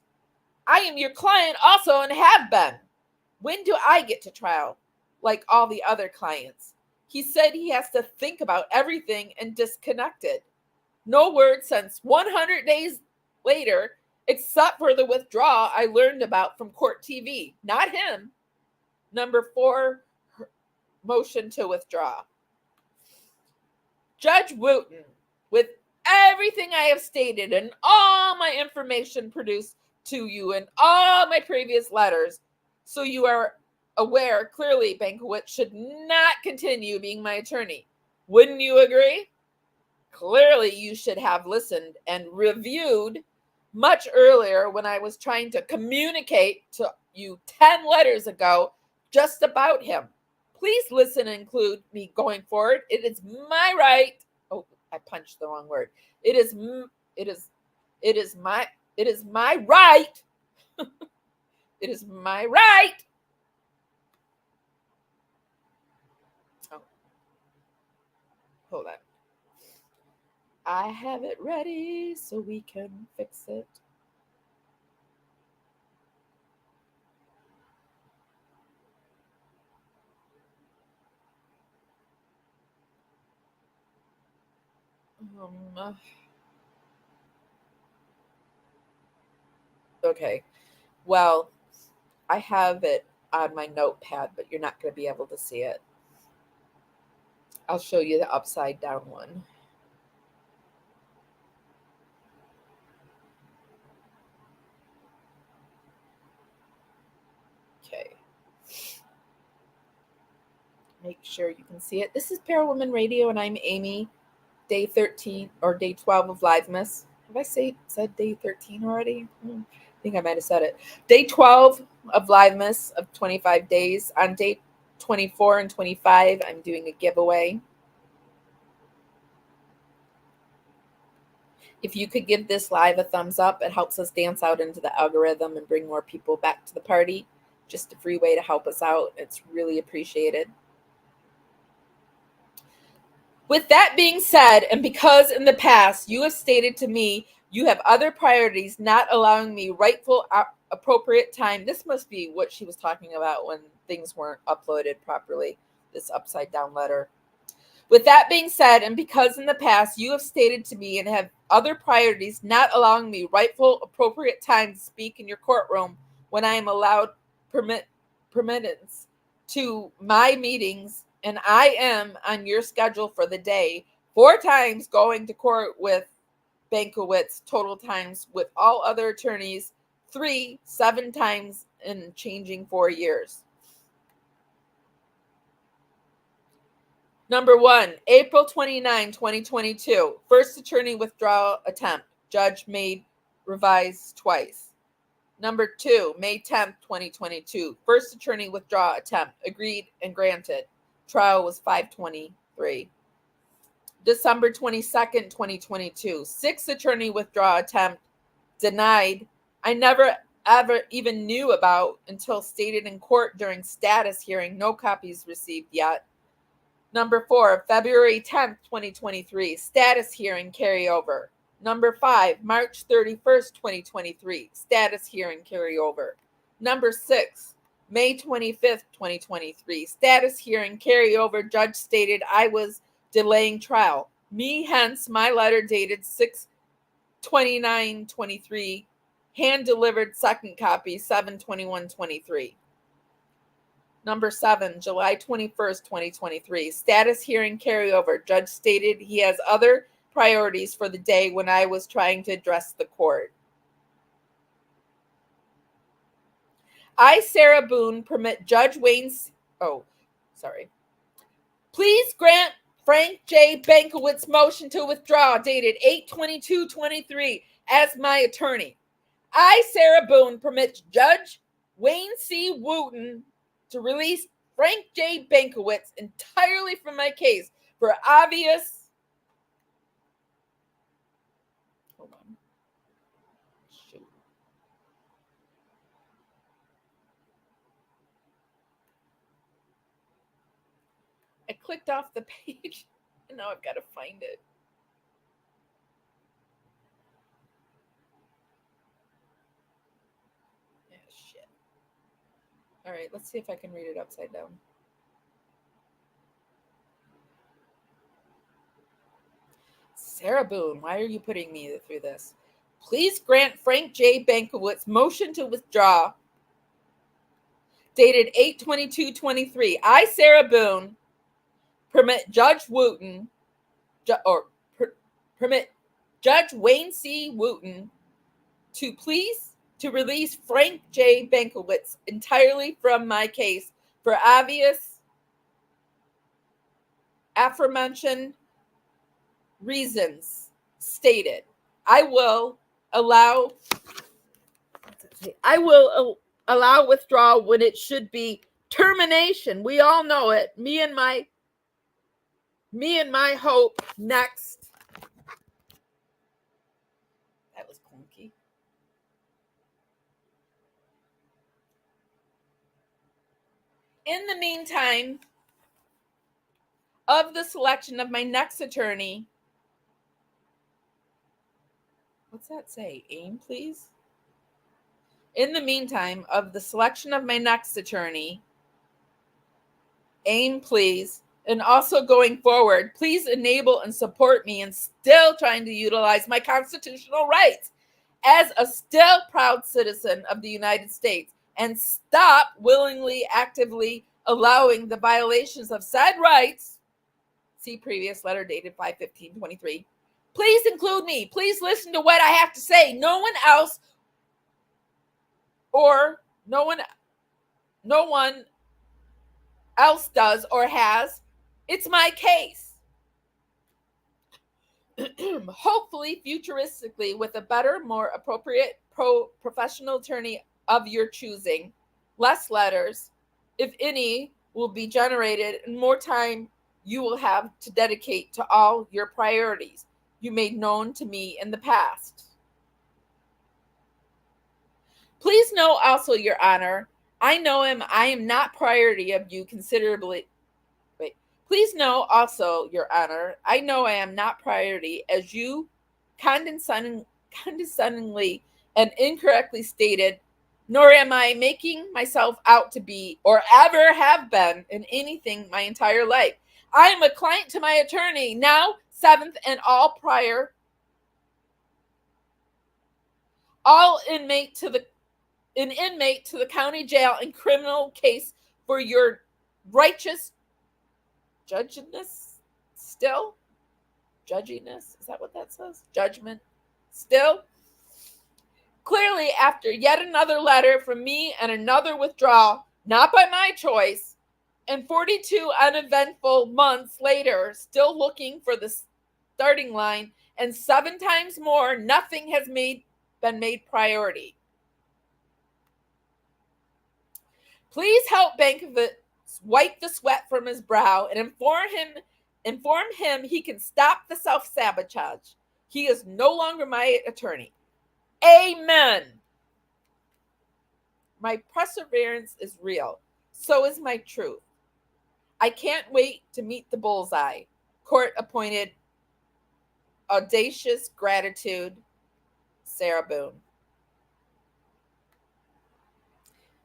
I am your client also and have been. When do I get to trial like all the other clients?" He said he has to think about everything and disconnected. No word since 100 days later, except for the withdrawal I learned about from court TV. Not him. Number 4, motion to withdraw. Judge Wooten, with everything I have stated and all my information produced to you in all my previous letters, so you are aware clearly Bankowitz should not continue being my attorney. Wouldn't you agree? Clearly you should have listened and reviewed much earlier when I was trying to communicate to you 10 letters ago just about him. Please listen and include me going forward. It is my right. Oh, I punched the wrong word. It is my right. It is my right. Oh, hold on. I have it ready so we can fix it. Okay. Well, I have it on my notepad, but you're not going to be able to see it. I'll show you the upside down one. Okay. Make sure you can see it. This is Parawoman Radio, and I'm Amy. Day 13 or day 12 of LIVEmas. Have I said day 13 already? I think I might have said it. Day 12 of LIVEmas of 25 days. On day 24 and 25, I'm doing a giveaway. If you could give this live a thumbs up, it helps us dance out into the algorithm and bring more people back to the party. Just a free way to help us out. It's really appreciated. With that being said, and because in the past you have stated to me you have other priorities not allowing me rightful appropriate time. This must be what she was talking about when things weren't uploaded properly, this upside down letter. With that being said, and because in the past you have stated to me and have other priorities not allowing me rightful appropriate time to speak in your courtroom when I am allowed permittance to my meetings, and I am on your schedule for the day, 4 times going to court with Bankowitz, total times with all other attorneys, 7 times in changing 4 years. Number 1, April 29, 2022. First attorney withdrawal attempt. Judge made revised twice. Number 2, May 10th, 2022. First attorney withdrawal attempt. Agreed and granted. Trial was 5/23. December 22nd, 2022. Sixth attorney withdrawal attempt. Denied. I never ever even knew about until stated in court during status hearing. No copies received yet. Number 4, February 10th, 2023. Status hearing carryover. Number 5, March 31st, 2023. Status hearing carryover. Number 6, May 25th, 2023. Status hearing carryover. Judge stated I was delaying trial. Me, hence my letter dated 6/29/23. Hand delivered second copy 7/21/23. Number 7, July 21st, 2023. Status hearing carryover. Judge stated he has other priorities for the day when I was trying to address the court. I, Sarah Boone, permit Judge Wayne's... Please grant Frank J. Bankowitz motion to withdraw dated 8/22/23 as my attorney. I, Sarah Boone, permit Judge Wayne C. Wooten to release Frank J. Bankowitz entirely from my case for obvious... Hold on. Shoot. I clicked off the page and now I've got to find it. Yeah, shit. All right, let's see if I can read it upside down. Sarah Boone, why are you putting me through this? Please grant Frank J. Bankowitz motion to withdraw dated 8/22/23. I, Sarah Boone, permit Judge Wooten permit Judge Wayne C. Wooten to release Frank J. Bankowitz entirely from my case for obvious aforementioned reasons stated. I will allow withdrawal when it should be termination. We all know it. Me and my hope next. That was clunky. In the meantime, of the selection of my next attorney, what's that say? Aim, please. In the meantime, of the selection of my next attorney, aim, please. And also going forward, please enable and support me in still trying to utilize my constitutional rights as a still proud citizen of the United States, and stop willingly, actively allowing the violations of said rights. See previous letter dated 5/15/23. Please include me. Please listen to what I have to say. No one else or no one else does or has. It's my case. Hopefully, futuristically, with a better, more appropriate professional attorney of your choosing, less letters, if any, will be generated, and more time you will have to dedicate to all your priorities you made known to me in the past. Please know also, Your Honor, I know I am not priority of you considerably. Please know also, Your Honor, I know I am not priority as you condescendingly and incorrectly stated, nor am I making myself out to be or ever have been in anything my entire life. I am a client to my attorney, now 7th and all prior, inmate to the county jail in criminal case for your righteous judginess. Still? Judginess? Is that what that says? Judgment? Still? Clearly, after yet another letter from me and another withdrawal, not by my choice, and 42 uneventful months later, still looking for the starting line, and 7 times more, nothing has been made priority. Please help Bankowitz wipe the sweat from his brow and inform him he can stop the self-sabotage. He is no longer my attorney. Amen. My perseverance is real. So is my truth. I can't wait to meet the bullseye. Court-appointed audacious gratitude, Sarah Boone.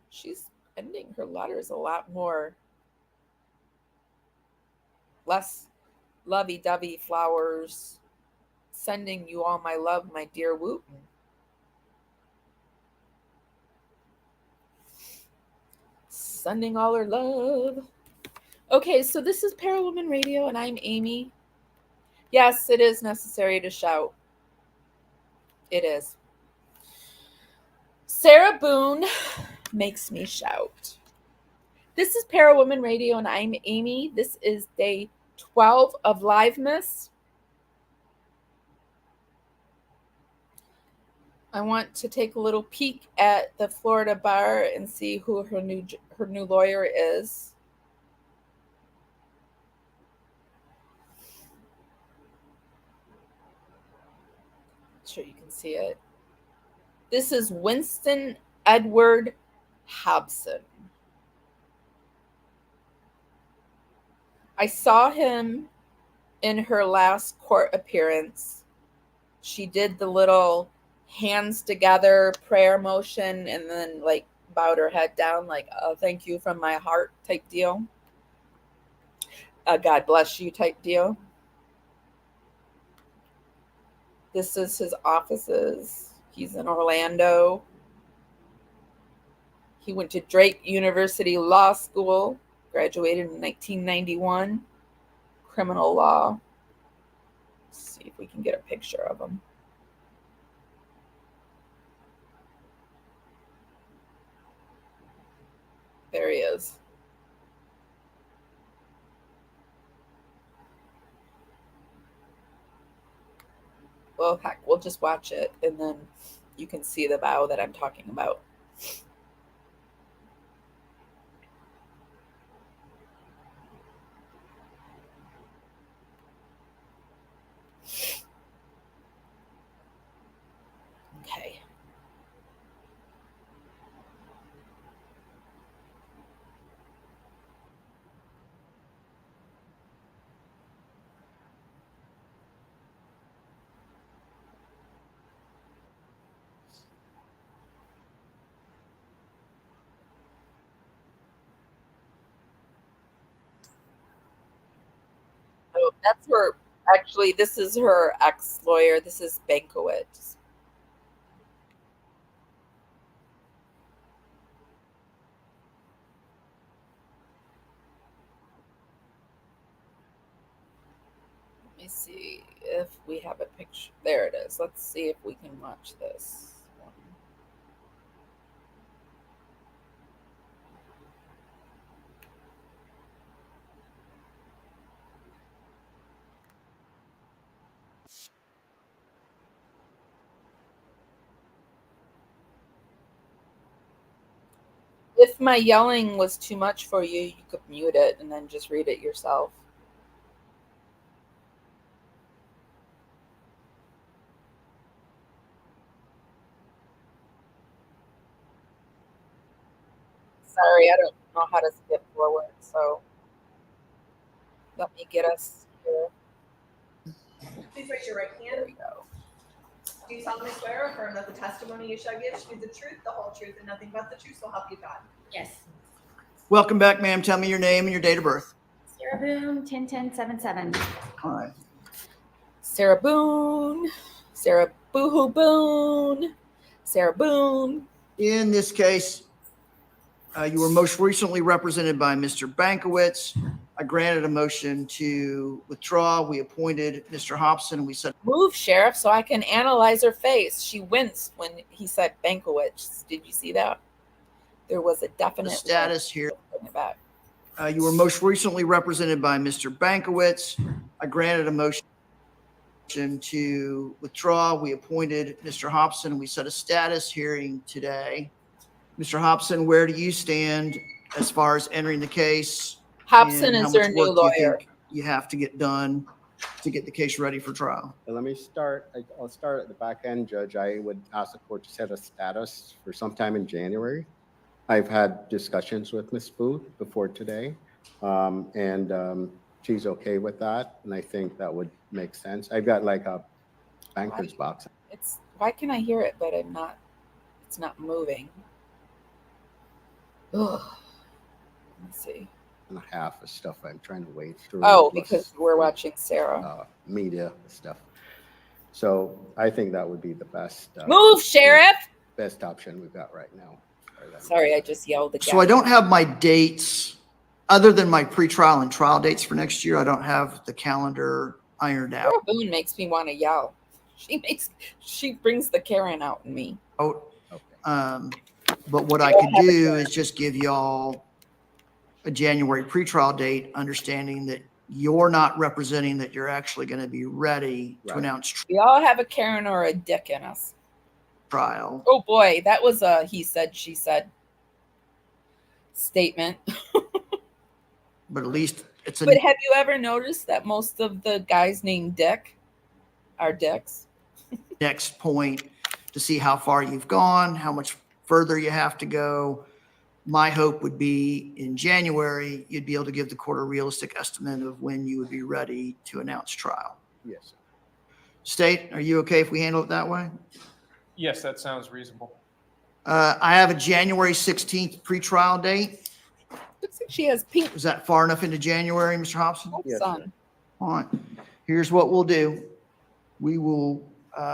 She's ending her letters a lot more, less lovey-dovey flowers. Sending you all my love, my dear Wooten. Sending all her love. Okay, so this is Parawoman Radio, and I'm Amy. Yes, it is necessary to shout. It is. Sarah Boone makes me shout. This is Parawoman Radio, and I'm Amy. This is day 12 of LIVEmas. I want to take a little peek at the Florida bar and see who her new lawyer is. Sure you can see it. This is Winston Edward Hobson. I saw him in her last court appearance. She did the little hands together prayer motion and then like bowed her head down like, oh, thank you from my heart type deal. God bless you type deal. This is his offices. He's in Orlando. He went to Drake University Law School, graduated in 1991, criminal law. Let's see if we can get a picture of him. There he is. Well, heck, we'll just watch it and then you can see the vow that I'm talking about. Okay. So that's her. Actually, this is her ex-lawyer. This is Bankowitz. Let me see if we have a picture. There it is. Let's see if we can watch this one. If my yelling was too much for you, you could mute it and then just read it yourself. Sorry, I don't know how to skip forward, so let me get us here. Please raise your right There hand. we go. Do you solemnly swear or affirm that the testimony you shall give shall be the truth, the whole truth, and nothing but the truth, so help you God? Yes. Welcome back, ma'am. Tell me your name and your date of birth. Sarah Boone, 10-10-77. All right. Sarah Boone. Sarah Boohoo Boone. Sarah Boone. In this case, you were most recently represented by Mr. Bankowitz. I granted a motion to withdraw. We appointed Mr. Hobson. We said, Move, Sheriff, so I can analyze her face. She winced when he said Bankowitz. Did you see that? There was a definite the status here. Bring it back. You were most recently represented by Mr. Bankowitz. I granted a motion to withdraw. We appointed Mr. Hobson. We set a status hearing today. Mr. Hobson, where do you stand as far as entering the case? Hobson And how is much their new work do you lawyer. think you have to get done to get the case ready for trial? Let me start. I'll start at the back end, Judge. I would ask the court to set a status for sometime in January. I've had discussions with Ms. Booth before today, and she's okay with that, and I think that would make sense. I've got like a banker's box. Why can I hear it, but it's not moving. Ugh. Let's see. And a half of stuff I'm trying to wade through. Oh, plus, because we're watching Sarah. media stuff. So I think that would be the best. Move, Sheriff! Best option we've got right now. Sorry, I just yelled again. So I don't have my dates, other than my pretrial and trial dates for next year. I don't have the calendar ironed out. Sarah Boone makes me want to yell. She brings the Karen out in me. But what You I don't could have a do Karen. is just give y'all a January pretrial date, understanding that you're not representing that you're actually going to be ready to Right. announce We all have a Karen or a Dick in us. trial. Oh boy, that was a he said, she said statement. But at least it's But have you ever noticed that most of the guys named Dick are dicks? next point to see how far you've gone, how much further you have to go. My hope would be in January, you'd be able to give the court a realistic estimate of when you would be ready to announce trial. Yes. State, are you okay if we handle it that way? Yes, that sounds reasonable. I have a January 16th pretrial date. Looks like she has pink Is that far enough into January, Mr. Hobson? hopes Yes, on. All right. Here's what we'll do. We will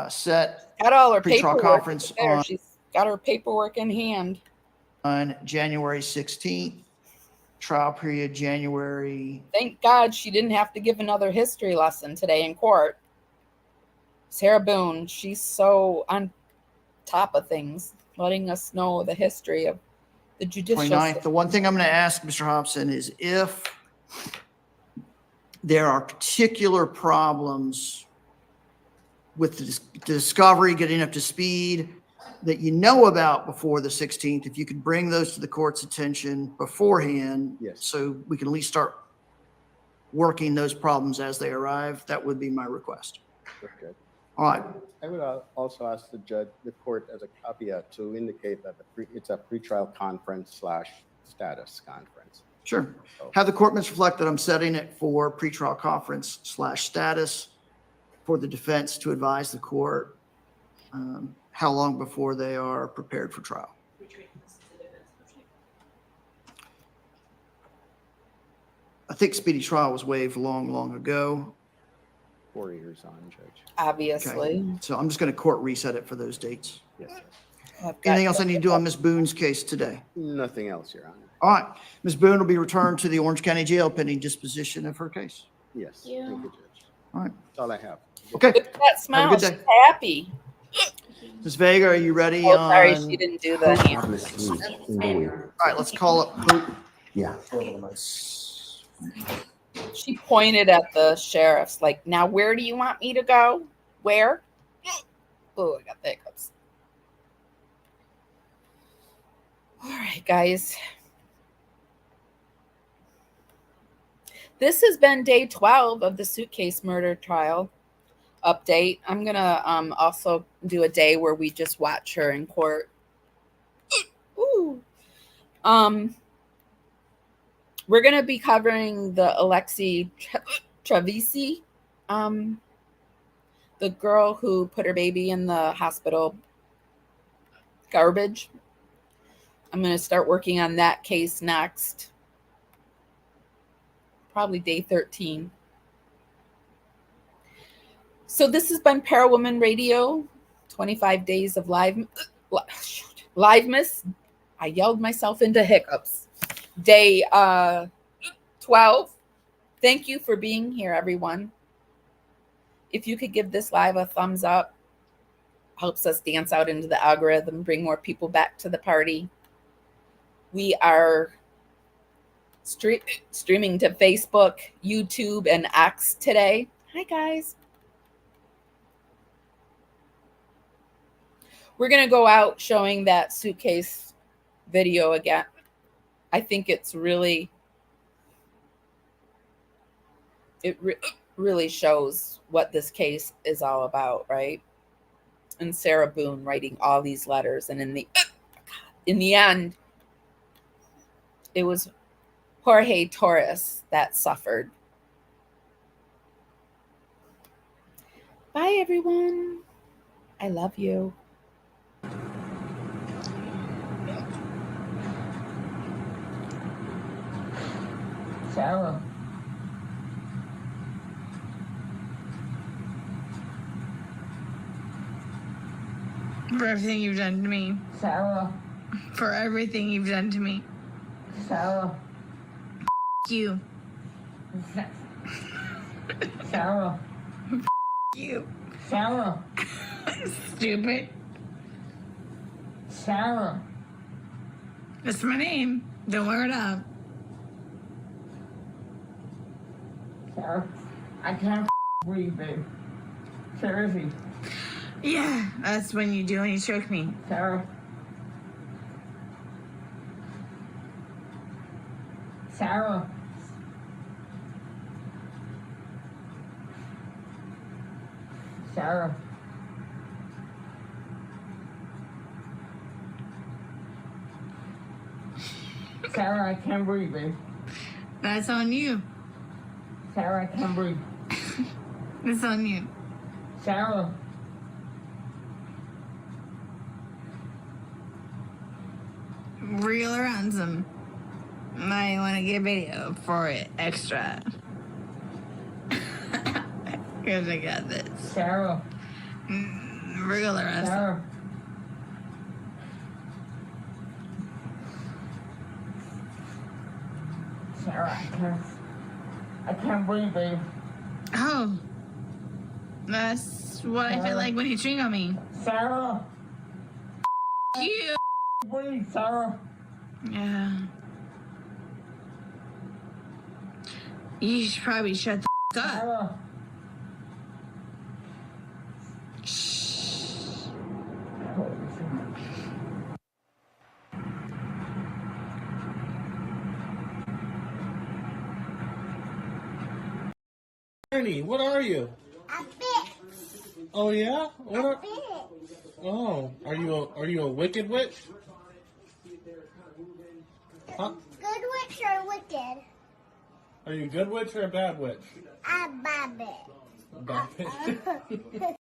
set Got all her Pretrial paperwork conference there. on- She's got her paperwork in hand. on January 16th. Trial period January. Thank God she didn't have to give another history lesson today in court. Sarah Boone, she's so on top of things, letting us know the history of The judicial. 29th. The one thing I'm going to ask Mr. Hobson is if there are particular problems with the discovery, getting up to speed that you know about before the 16th, if you could bring those to the court's attention beforehand, Yes. so we can at least start working those problems as they arrive, that would be my request. Okay. All right. I would also ask the judge, the court as a caveat to indicate that it's a pretrial conference / status conference. Sure. So- Have the court minutes reflect that I'm setting it for pretrial conference / status for the defense to advise the court how long before they are prepared for trial. I think speedy trial was waived long, long ago. 4 years on, Judge. Obviously. So I'm just going to court reset it for those dates. Yes, sir. I've got- Anything else I need to do on Ms. Boone's case today? Nothing else, Your Honor. All right. Ms. Boone will be returned to the Orange County Jail pending disposition of her case. Yes, Thank you. thank you, Judge. All right. That's all I have. Okay. Look at that smile. good She's day. happy. Ms. Vega, are you ready? Oh, sorry, on- she didn't do the hand. All right, let's call up Hope. Yeah. She pointed at the sheriffs, like, now where do you want me to go? Where? Oh, I got the hiccups. All right, guys. This has been day 12 of the suitcase murder trial update. I'm going to also do a day where we just watch her in court. Ooh. We're going to be covering the Alexi Travisi, the girl who put her baby in the hospital garbage. I'm going to start working on that case next. Probably day 13. So this has been Parawoman Radio, 25 days of LIVEmas. I yelled myself into hiccups. Day 12. Thank you for being here, everyone. If you could give this live a thumbs up, helps us dance out into the algorithm, bring more people back to the party. We are streaming to Facebook, YouTube, and X today. Hi, guys. We're going to go out showing that suitcase video again. I think it's really, really shows what this case is all about, right? And Sarah Boone writing all these letters. And in the end, it was Jorge Torres that suffered. Bye, everyone. I love you. Sarah. For everything you've done to me. Sarah. For everything you've done to me. Sarah. You. Sarah. You. Sarah. Stupid. Sarah. That's my name. Don't wear it up. Sarah. I can't breathe, babe. Seriously. Yeah, that's when you do when you choke me. Sarah. Sarah. Sarah. Sarah, I can't breathe, babe. That's on you. Sarah, I can't breathe. That's on you. Sarah. Real or ransom. Might want to get video for it extra. Because I got this. Sarah. Real or ransom. Sarah. Sarah, I can't breathe, babe. Oh. That's what I feel like when you chewing on me. Sarah. You. Breathe, Sarah. Yeah. You should probably shut the f up. Sarah. Ernie, what are you? A bit. Oh yeah? What A are? bit. Oh, are you a wicked witch? Huh? Good witch or wicked? Are you a good witch or a bad witch? A bad bit. A bad witch.